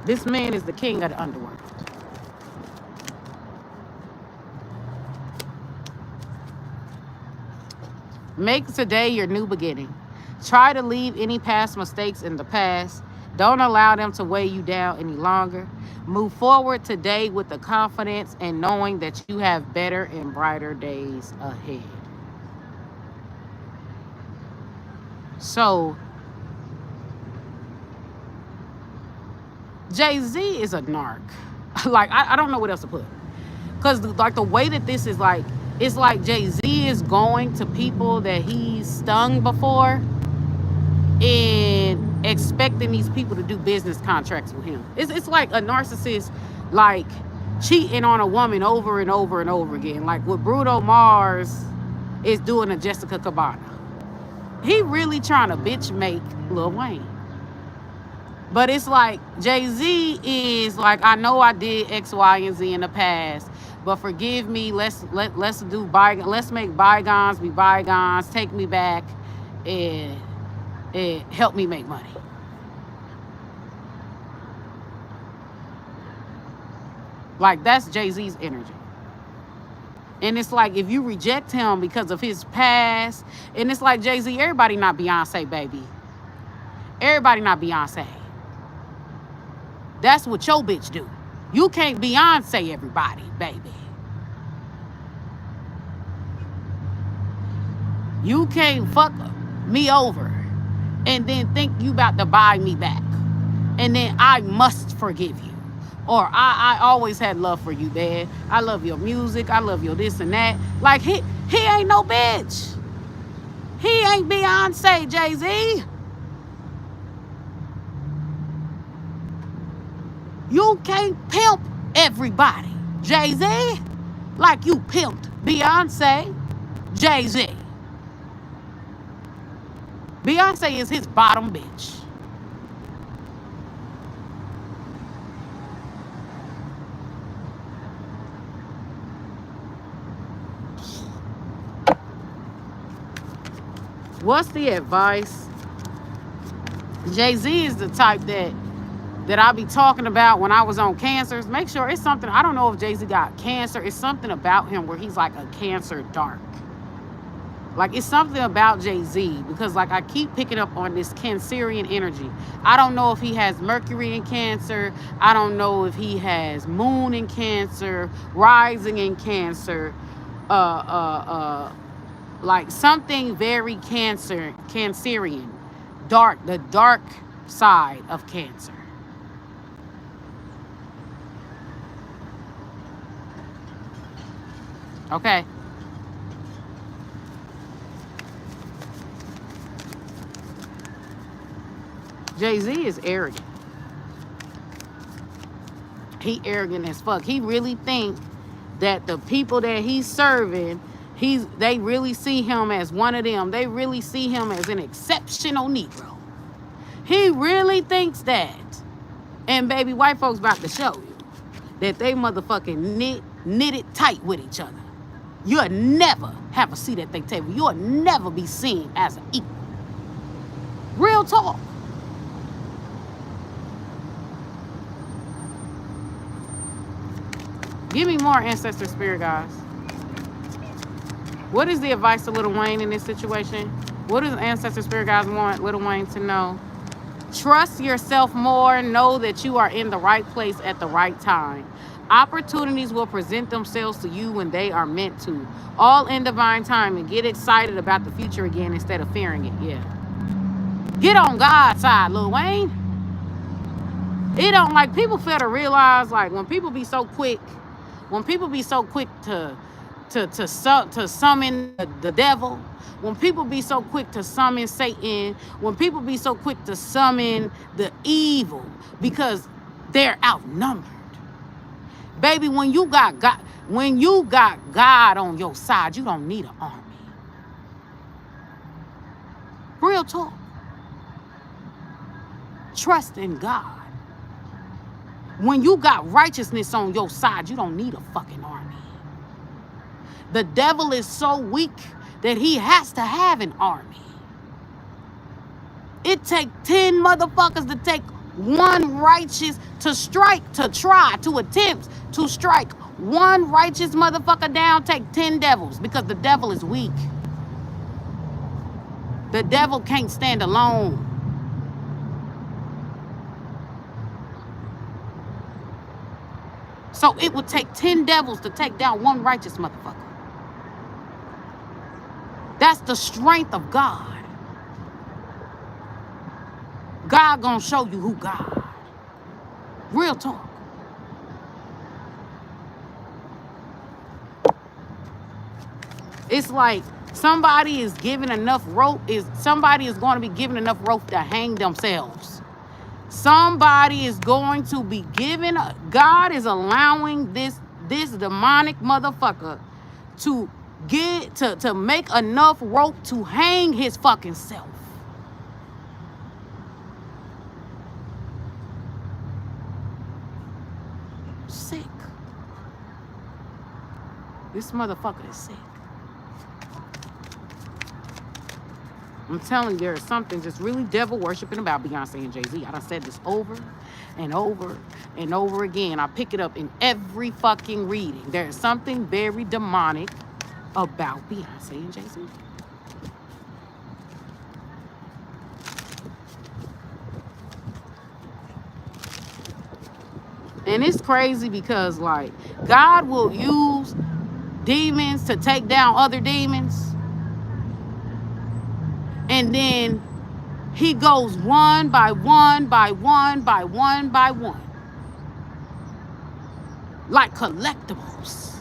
This man is the king of the underworld. Make today your new beginning. Try to leave any past mistakes in the past. Don't allow them to weigh you down any longer. Move forward today with the confidence and knowing that you have better and brighter days ahead. So, Jay-Z is a narc. Like, I don't know what else to put. Because, like, the way that this is, like, it's like Jay-Z is going to people that he's stung before and expecting these people to do business contracts with him. It's like a narcissist, like, cheating on a woman over and over and over again. Like what Bruno Mars is doing to Jessica Cabana. He really trying to bitch make Lil Wayne. But it's like Jay-Z is like, I know I did X, Y, and Z in the past, but forgive me. Let's do let's make bygones be bygones. Take me back and help me make money. Like, that's Jay-Z's energy. And it's like, if you reject him because of his past, and it's like, Jay-Z, everybody not Beyonce, baby. Everybody not Beyonce. That's what your bitch do. You can't Beyonce everybody, baby. You can't fuck me over and then think you about to buy me back. And then I must forgive you. Or I always had love for you, Dad. I love your music. I love your this and that. Like, he ain't no bitch. He ain't Beyonce, Jay-Z. You can't pimp everybody, Jay-Z, like you pimped Beyonce, Jay-Z. Beyonce is his bottom bitch. What's the advice? Jay-Z is the type that I be talking about when I was on cancers. Make sure it's something. I don't know if Jay-Z got cancer. It's something about him where he's like a cancer dark. Like, it's something about Jay-Z because, like, I keep picking up on this Cancerian energy. I don't know if he has Mercury in Cancer. I don't know if he has Moon in Cancer, Rising in Cancer. Like something very Cancerian, dark, the dark side of Cancer. Okay. Jay-Z is arrogant. He arrogant as fuck. He really think that the people that he's serving, they really see him as one of them. They really see him as an exceptional Negro. He really thinks that. And baby, white folks about to show you that they motherfucking knit it tight with each other. You'll never have a seat at their table. You'll never be seen as an equal. Real talk. Give me more ancestor spirit guys. What is the advice to Lil Wayne in this situation? What does ancestor spirit guys want Lil Wayne to know? Trust yourself more. Know that you are in the right place at the right time. Opportunities will present themselves to you when they are meant to. All in divine time, and get excited about the future again instead of fearing it. Yeah. Get on God's side, Lil Wayne. It don't, like, people fail to realize, like, when people be so quick to summon the devil, when people be so quick to summon Satan, when people be so quick to summon the evil because they're outnumbered. Baby, when you got God on your side, you don't need an army. Real talk. Trust in God. When you got righteousness on your side, you don't need a fucking army. The devil is so weak that he has to have an army. It takes 10 motherfuckers to take one righteous to attempt to strike one righteous motherfucker down, take 10 devils, because the devil is weak. The devil can't stand alone. So it would take 10 devils to take down one righteous motherfucker. That's the strength of God. God gonna show you who God. Real talk. It's like somebody is given enough rope, somebody is going to be given enough rope to hang themselves. Somebody is going to be given, God is allowing this demonic motherfucker to make enough rope to hang his fucking self. Sick. This motherfucker is sick. I'm telling you, there is something just really devil worshiping about Beyonce and Jay-Z. I done said this over and over and over again. I pick it up in every fucking reading. There is something very demonic about Beyonce and Jay-Z. And it's crazy because, like, God will use demons to take down other demons. And then he goes one by one by one by one by one. Like collectibles.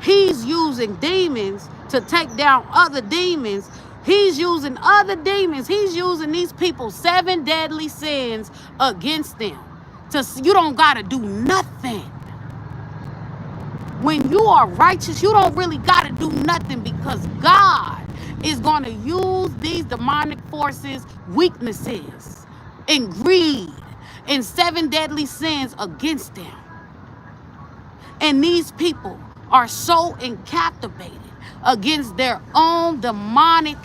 He's using demons to take down other demons. He's using other demons. He's using these people's 7 deadly sins against them. You don't got to do nothing. When you are righteous, you don't really got to do nothing, because God is going to use these demonic forces, weaknesses, and greed, and 7 deadly sins against them. And these people are so encaptivated against their own demonic,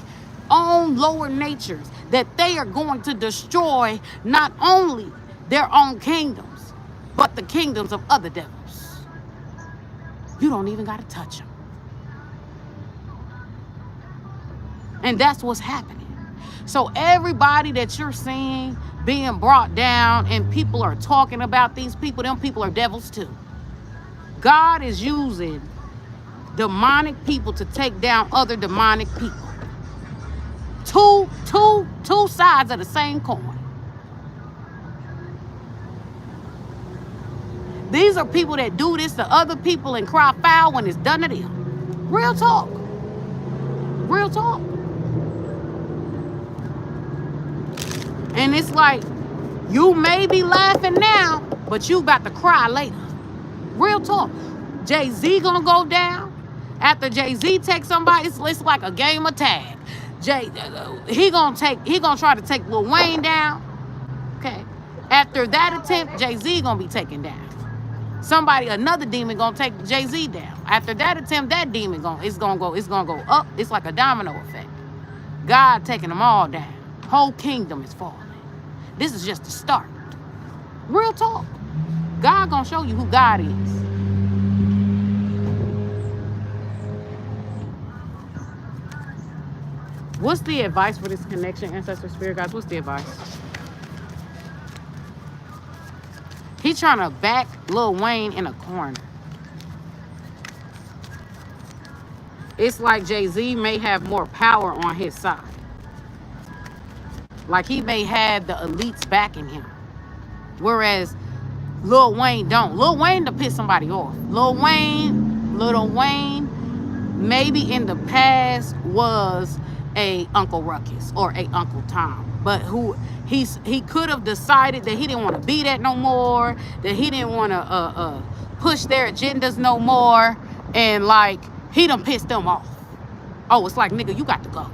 own lower natures, that they are going to destroy not only their own kingdoms, but the kingdoms of other devils. You don't even got to touch them. And that's what's happening. So everybody that you're seeing being brought down, and people are talking about these people, them people are devils too. God is using demonic people to take down other demonic people. Two sides of the same coin. These are people that do this to other people and cry foul when it's done to them. Real talk. Real talk. And it's like, you may be laughing now, but you about to cry later. Real talk. Jay-Z gonna go down. After Jay-Z takes somebody, it's like a game of tag. He gonna try to take Lil Wayne down. Okay. After that attempt, Jay-Z gonna be taken down. Another demon gonna take Jay-Z down. After that attempt, that demon it's gonna go up. It's like a domino effect. God taking them all down. Whole kingdom is falling. This is just the start. Real talk. God gonna show you who God is. What's the advice for this connection, ancestor spirit guys? What's the advice? He's trying to back Lil Wayne in a corner. It's like Jay-Z may have more power on his side. Like he may have the elites backing him. Whereas Lil Wayne don't. Lil Wayne to piss somebody off. Lil Wayne maybe in the past was a Uncle Ruckus or a Uncle Tom. But he could have decided that he didn't want to be that no more, that he didn't want to push their agendas no more, and like he done pissed them off. Oh, it's like, nigga, you got to go.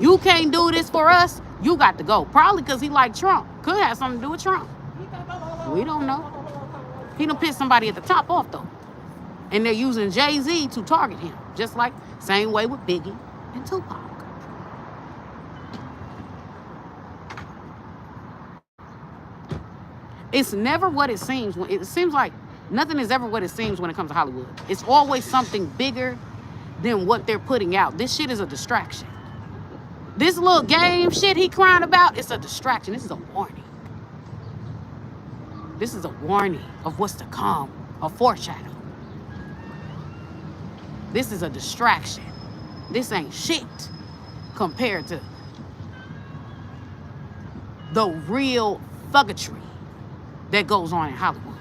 You can't do this for us. You got to go. Probably because he like Trump. Could have something to do with Trump. We don't know. He done pissed somebody at the top off though. And they're using Jay-Z to target him. Just like same way with Biggie and Tupac. It's never what it seems. It seems like nothing is ever what it seems when it comes to Hollywood. It's always something bigger than what they're putting out. This shit is a distraction. This little game shit he crying about, it's a distraction. This is a warning. This is a warning of what's to come, a foreshadow. This is a distraction. This ain't shit compared to the real thuggery that goes on in Hollywood.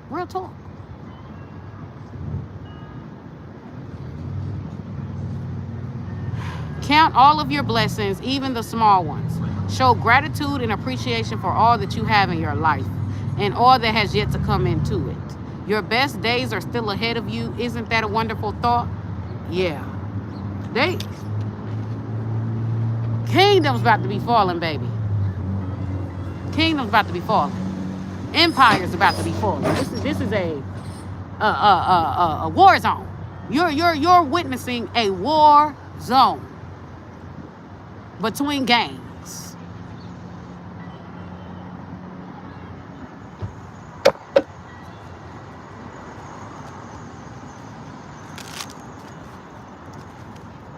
Real talk. Count all of your blessings, even the small ones. Show gratitude and appreciation for all that you have in your life and all that has yet to come into it. Your best days are still ahead of you. Isn't that a wonderful thought? Yeah. Kingdom's about to be falling, baby. Kingdom's about to be falling. Empire's about to be falling. This is a war zone. You're witnessing a war zone between gangs.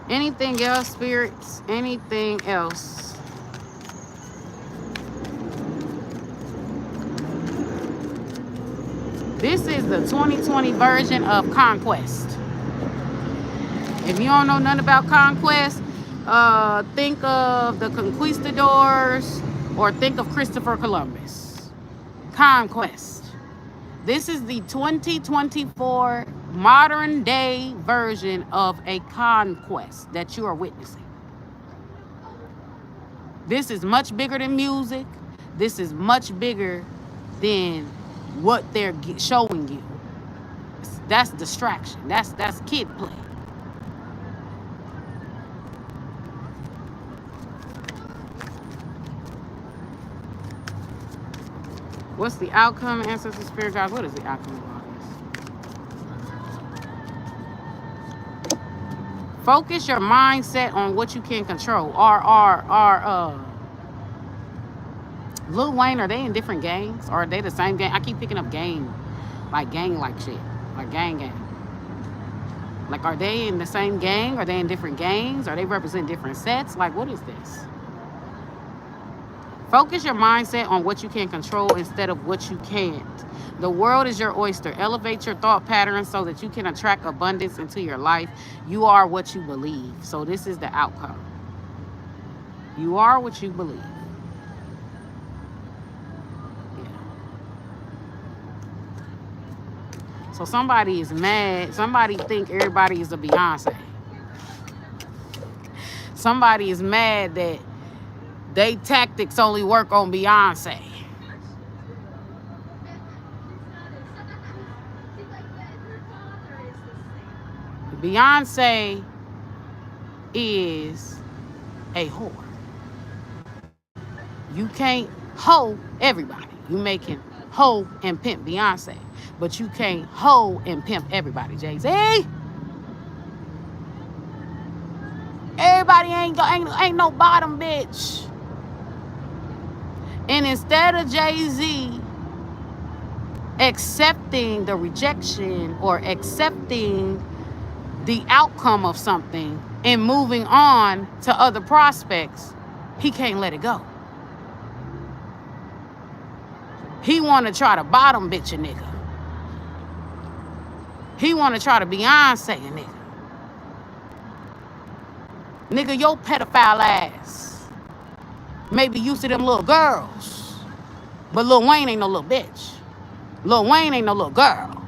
Anything else, spirits? Anything else? This is the 2020 version of Conquest. If you don't know nothing about Conquest, think of the conquistadors or think of Christopher Columbus. Conquest. This is the 2024 modern day version of a conquest that you are witnessing. This is much bigger than music. This is much bigger than what they're showing you. That's distraction. That's kid play. What's the outcome, ancestors, spirit guides? What is the outcome of all this? Focus your mindset on what you can control. Lil Wayne, are they in different gangs? Or are they the same gang? I keep picking up gang like shit. Like gang. Like, are they in the same gang? Are they in different gangs? Are they represent different sets? Like, what is this? Focus your mindset on what you can control instead of what you can't. The world is your oyster. Elevate your thought patterns so that you can attract abundance into your life. You are what you believe. So this is the outcome. You are what you believe. Yeah. So somebody is mad. Somebody think everybody is a Beyonce. Somebody is mad that they tactics only work on Beyonce. Beyonce is a whore. You can't hoe everybody. You making hoe and pimp Beyonce, but you can't hoe and pimp everybody, Jay-Z. Everybody ain't no bottom bitch. And instead of Jay-Z accepting the rejection or accepting the outcome of something and moving on to other prospects, he can't let it go. He want to try to bottom bitch a nigga. He want to try to Beyonce a nigga. Nigga, your pedophile ass may be used to them little girls, but Lil Wayne ain't no little bitch. Lil Wayne ain't no little girl.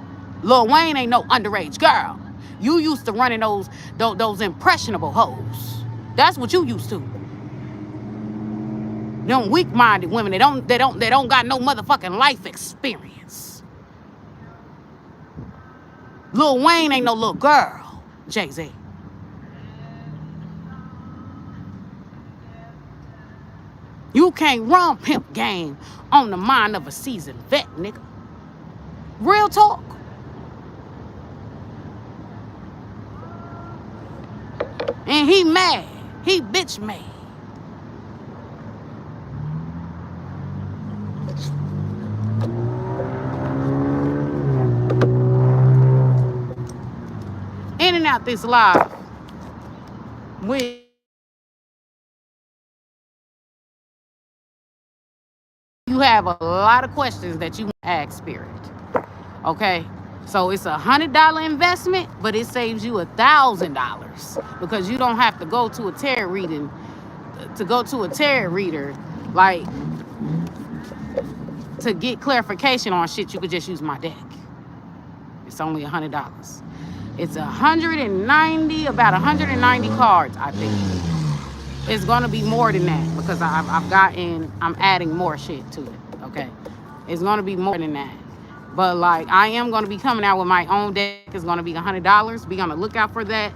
Lil Wayne ain't no underage girl. You used to running those impressionable hoes. That's what you used to. Them weak-minded women. They don't got no motherfucking life experience. Lil Wayne ain't no little girl, Jay-Z. You can't run pimp game on the mind of a seasoned vet, nigga. Real talk. And he mad. He bitch mad. In and out this live with you have a lot of questions that you ask Spirit. Okay? So it's $100 investment, but it saves you $1,000 because you don't have to go to a tarot reading like to get clarification on shit. You could just use my deck. It's only $100. It's about 190 cards, I think. It's gonna be more than that because I'm adding more shit to it. Okay, it's gonna be more than that. But like, I am gonna be coming out with my own deck. It's gonna be $100. Be on the lookout for that.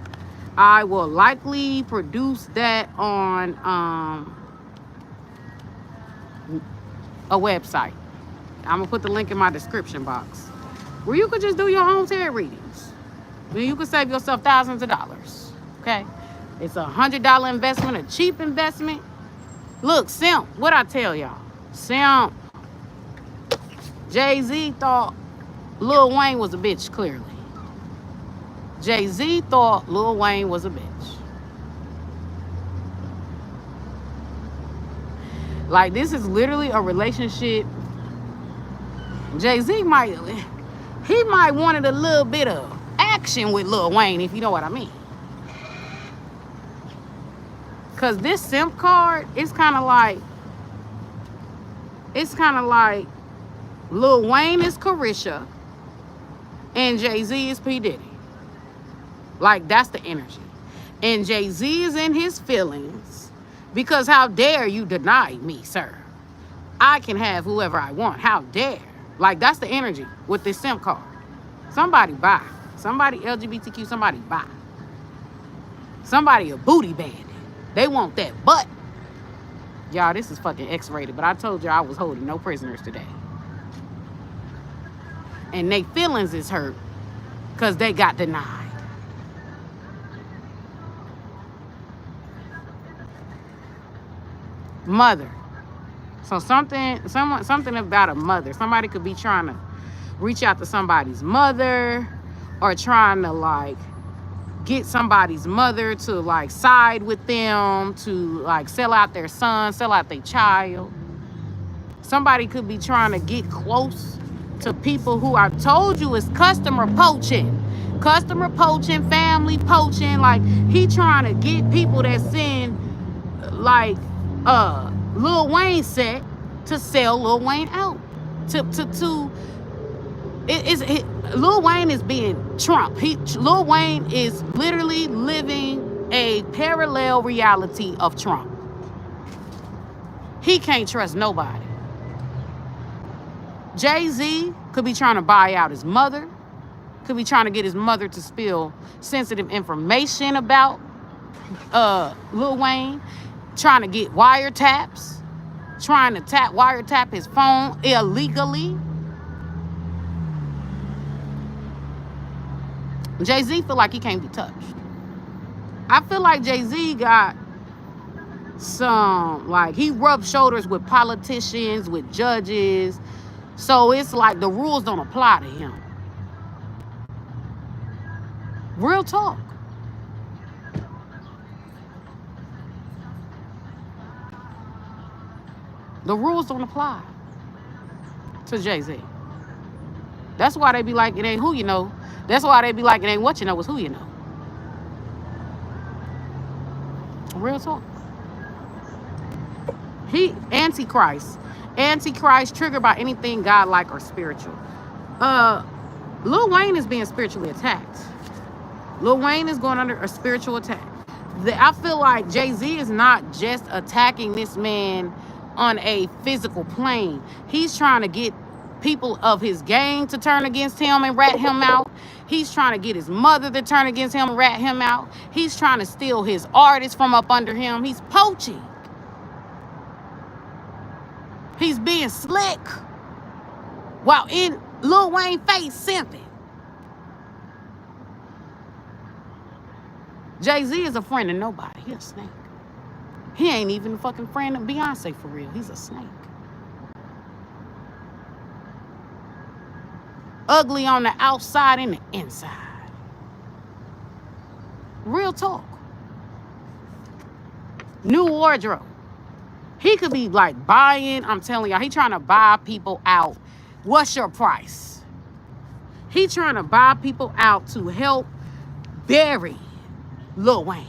I will likely produce that on a website. I'm gonna put the link in my description box where you could just do your own tarot readings. Then you could save yourself thousands of dollars. Okay, it's $100 investment, a cheap investment. Look, Simp, what I tell y'all? Simp, Jay-Z thought Lil Wayne was a bitch, clearly. Jay-Z thought Lil Wayne was a bitch. Like, this is literally a relationship. Jay-Z might wanted a little bit of action with Lil Wayne, if you know what I mean. Cause this simp card is kind of like Lil Wayne is Carisha and Jay-Z is P. Diddy. Like, that's the energy. And Jay-Z is in his feelings because how dare you deny me, sir? I can have whoever I want. How dare? Like, that's the energy with this simp card. Somebody buy. Somebody LGBTQ, somebody buy. Somebody a booty bandit. They want that butt. Y'all, this is fucking X-rated, but I told you I was holding no prisoners today. And they feelings is hurt because they got denied. Mother. So something about a mother. Somebody could be trying to reach out to somebody's mother or trying to like get somebody's mother to like side with them, to like sell out their son, sell out their child. Somebody could be trying to get close to people who I told you is customer poaching, family poaching. Like, he trying to get people that's in like Lil Wayne set to sell Lil Wayne out. Lil Wayne is being Trump. Lil Wayne is literally living a parallel reality of Trump. He can't trust nobody. Jay-Z could be trying to buy out his mother, could be trying to get his mother to spill sensitive information about Lil Wayne trying to get wiretaps, trying to wiretap his phone illegally. Jay-Z feel like he can't be touched. I feel like Jay-Z got some, like, he rubbed shoulders with politicians, with judges. So it's like the rules don't apply to him. Real talk. The rules don't apply to Jay-Z. That's why they be like, it ain't who you know. That's why they be like, it ain't what you know, it's who you know. Real talk. He Antichrist. Antichrist triggered by anything godlike or spiritual. Lil Wayne is being spiritually attacked. Lil Wayne is going under a spiritual attack. I feel like Jay-Z is not just attacking this man on a physical plane. He's trying to get people of his gang to turn against him and rat him out. He's trying to get his mother to turn against him and rat him out. He's trying to steal his artists from up under him. He's poaching. He's being slick while in Lil Wayne face simping. Jay-Z is a friend of nobody. He's a snake. He ain't even a fucking friend of Beyonce for real. He's a snake. Ugly on the outside and the inside. Real talk. New wardrobe. He could be like buying, I'm telling y'all, he trying to buy people out. What's your price? He trying to buy people out to help bury Lil Wayne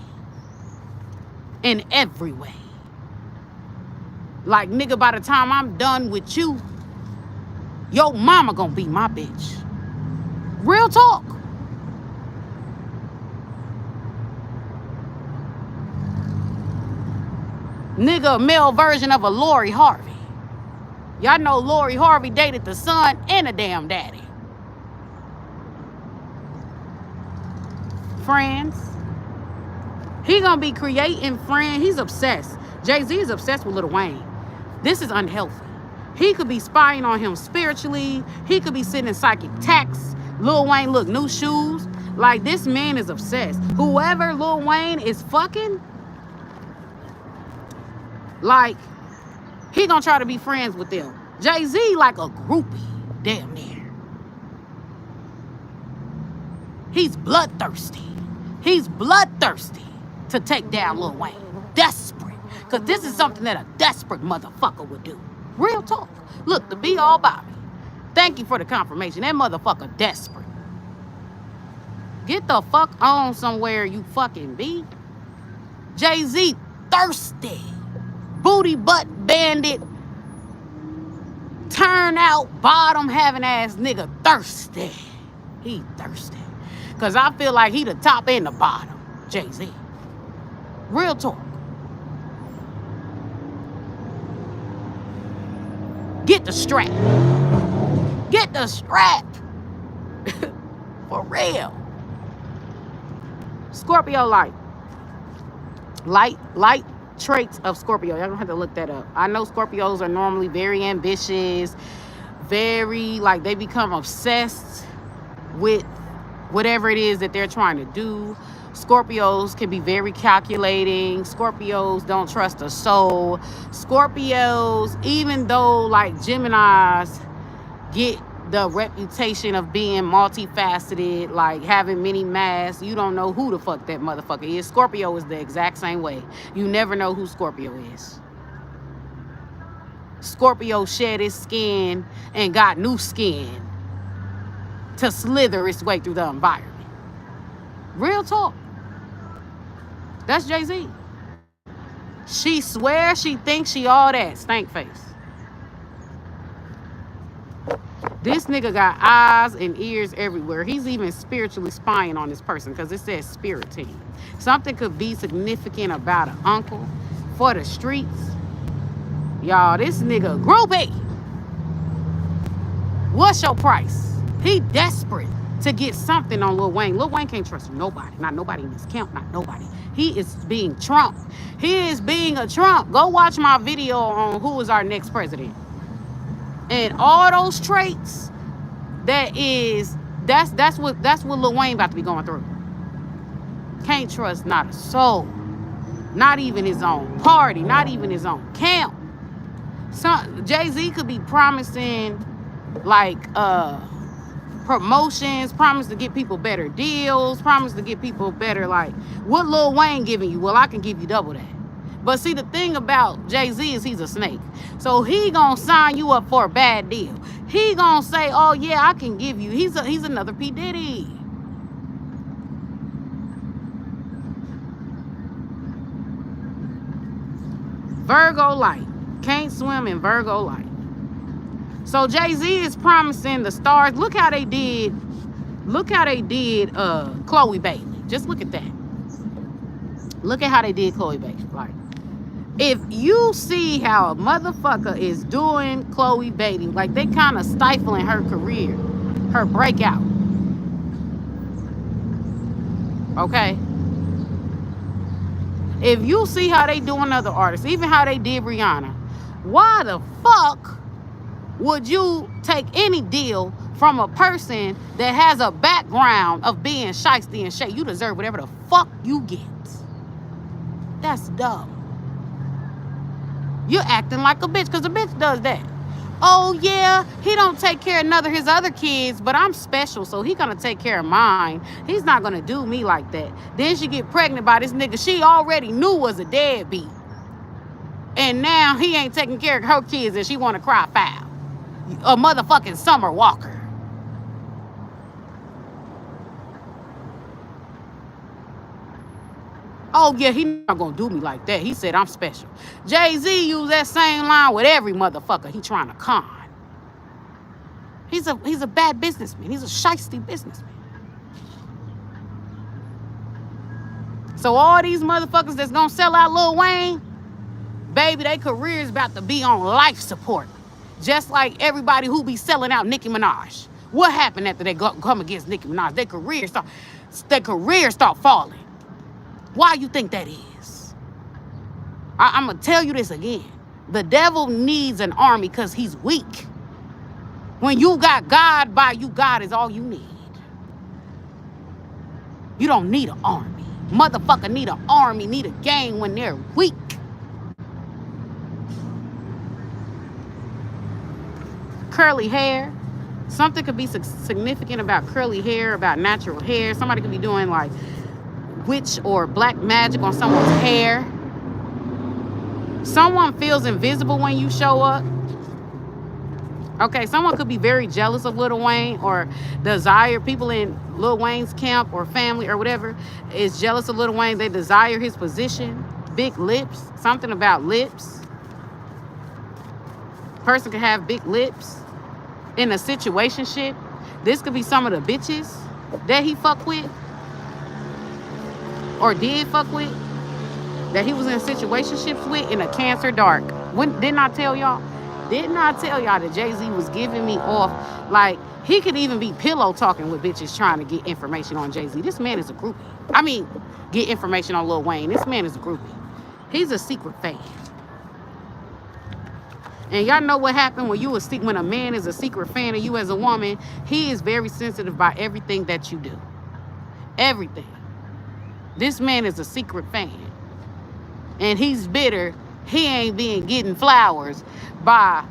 in every way. Like, nigga, by the time I'm done with you, your mama gonna be my bitch. Real talk. Nigga, a male version of a Lori Harvey. Y'all know Lori Harvey dated the son and a damn daddy. Friends. He gonna be creating friends. He's obsessed. Jay-Z is obsessed with Lil Wayne. This is unhealthy. He could be spying on him spiritually. He could be sending psychic texts. Lil Wayne, look, new shoes. Like, this man is obsessed. Whoever Lil Wayne is fucking, like, he gonna try to be friends with them. Jay-Z like a groupie, damn near. He's bloodthirsty. He's bloodthirsty to take down Lil Wayne. Desperate. Because this is something that a desperate motherfucker would do. Real talk. Look, to be all Bobby. Thank you for the confirmation. That motherfucker desperate. Get the fuck on somewhere, you fucking be. Jay-Z thirsty. Booty butt bandit. Turn out bottom having ass nigga thirsty. He thirsty. Because I feel like he the top and the bottom. Jay-Z. Real talk. Get the strap. Get the strap. For real. Scorpio light traits of Scorpio. Y'all gonna have to look that up. I know Scorpios are normally very ambitious, very, like, they become obsessed with whatever it is that they're trying to do. Scorpios can be very calculating. Scorpios don't trust a soul. Scorpios, even though like Geminis get the reputation of being multifaceted, like having many masks, you don't know who the fuck that motherfucker is. Scorpio is the exact same way. You never know who Scorpio is. Scorpio shed his skin and got new skin to slither its way through the environment. Real talk. That's Jay-Z. She swears she thinks she all that stank face. This nigga got eyes and ears everywhere. He's even spiritually spying on this person because it says spirit team. Something could be significant about an uncle for the streets. Y'all, this nigga groupie. What's your price? He desperate to get something on Lil Wayne. Lil Wayne can't trust nobody. Not nobody in this camp. Not nobody. He is being Trump. He is being a Trump. Go watch my video on who is our next president. And all those traits, that's what Lil Wayne about to be going through. Can't trust not a soul. Not even his own party, not even his own camp. Jay-Z could be promising like promotions, promise to get people better deals, promise to get people better, like what Lil Wayne giving you? Well, I can give you double that. But see, the thing about Jay-Z is he's a snake. So he gonna sign you up for a bad deal. He gonna say, oh yeah, I can give you. He's another P. Diddy. Virgo light. Can't swim in Virgo light. So Jay-Z is promising the stars. Look how they did Chloe Bailey. Just look at that. Look at how they did Chloe Bailey. Like, if you see how a motherfucker is doing Chloe Bailey, like they kind of stifling her career, her breakout. Okay? If you see how they doing other artists, even how they did Rihanna, why the fuck would you take any deal from a person that has a background of being shiesty and shady? You deserve whatever the fuck you get. That's dumb. You're acting like a bitch, because a bitch does that. Oh yeah, he don't take care of his other kids, but I'm special, so he gonna take care of mine. He's not gonna do me like that. Then she get pregnant by this nigga she already knew was a deadbeat. And now he ain't taking care of her kids and she wanna cry foul. A motherfucking Summer Walker. Oh yeah, he not gonna do me like that. He said I'm special. Jay-Z used that same line with every motherfucker he trying to con. He's a bad businessman. He's a shiesty businessman. So all these motherfuckers that's gonna sell out Lil Wayne, baby, their career is about to be on life support. Just like everybody who be selling out Nicki Minaj. What happened after they come against Nicki Minaj? Their career start falling. Why you think that is? I'm going to tell you this again. The devil needs an army because he's weak. When you got God by you, God is all you need. You don't need an army. Motherfucker need an army, need a gang when they're weak. Curly hair. Something could be significant about curly hair, about natural hair. Somebody could be doing like witch or black magic on someone's hair. Someone feels invisible when you show up. Okay, someone could be very jealous of Lil Wayne or desire, people in Lil Wayne's camp or family or whatever is jealous of Lil Wayne. They desire his position. Big lips, something about lips. Person could have big lips in a situationship. This could be some of the bitches that he fuck with or did fuck with, that he was in situationships with in a Cancer dark. Didn't I tell y'all that Jay-Z was giving me off, like, he could even be pillow talking with bitches trying to get information on Jay-Z. This man is a groupie. I mean, get information on Lil Wayne. This man is a groupie. He's a secret fan. And y'all know what happened when a man is a secret fan of you as a woman, he is very sensitive by everything that you do. Everything. This man is a secret fan. And he's bitter. He ain't been getting flowers by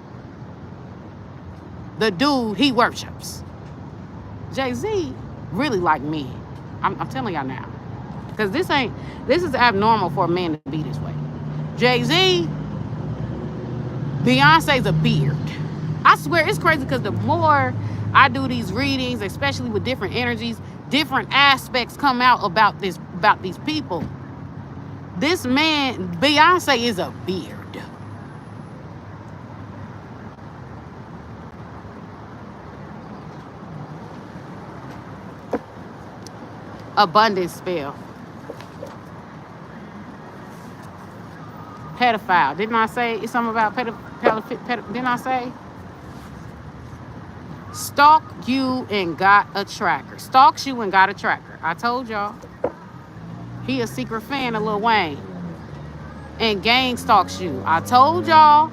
the dude he worships. Jay-Z really like men. I'm telling y'all now. Because this is abnormal for a man to be this way. Jay-Z, Beyonce's a beard. I swear it's crazy because the more I do these readings, especially with different energies, different aspects come out about these people. This man, Beyonce, is a beard. Abundance spell. Pedophile. Didn't I say it's something about didn't I say? Stalked you and got a tracker. Stalks you and got a tracker. I told y'all. He a secret fan of Lil Wayne. And gang stalks you. I told y'all,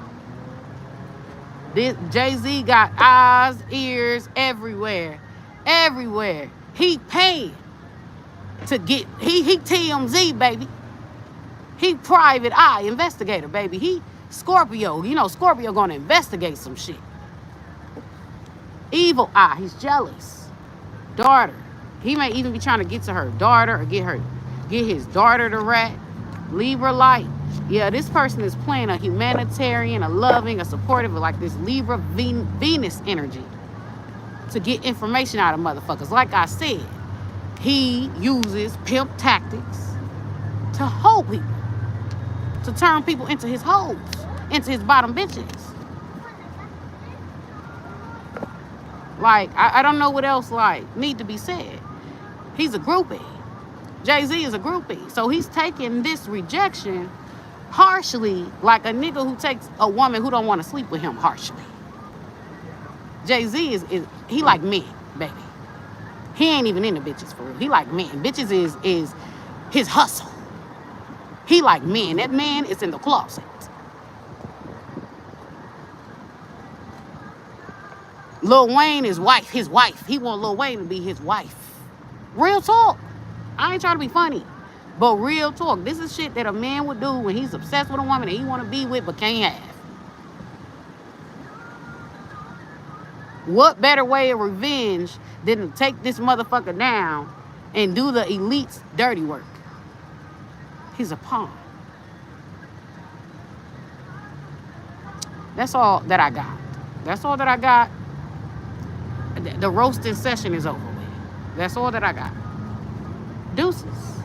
this Jay-Z got eyes, ears everywhere. Everywhere. He paying to get, he TMZ, baby. He private eye investigator, baby. He Scorpio. You know, Scorpio gonna investigate some shit. Evil eye. He's jealous. Daughter. He may even be trying to get to her daughter or get his daughter to rat. Libra light. Yeah, this person is playing a humanitarian, a loving, a supportive, like this Libra Venus energy to get information out of motherfuckers. Like I said, he uses pimp tactics to hoe people, to turn people into his hoes, into his bottom bitches. Like, I don't know what else, like, need to be said. He's a groupie. Jay-Z is a groupie. So he's taking this rejection harshly, like a nigga who takes a woman who don't want to sleep with him harshly. Jay-Z is he like men, baby. He ain't even into bitches for real. He like men. Bitches is his hustle. He like men. That man is in the closet. Lil Wayne is his wife. He want Lil Wayne to be his wife. Real talk. I ain't trying to be funny. But real talk. This is shit that a man would do when he's obsessed with a woman that he want to be with but can't have. What better way of revenge than to take this motherfucker down and do the elite's dirty work? He's a pawn. That's all that I got. That's all that I got. The roasting session is over with. That's all that I got. Deuces.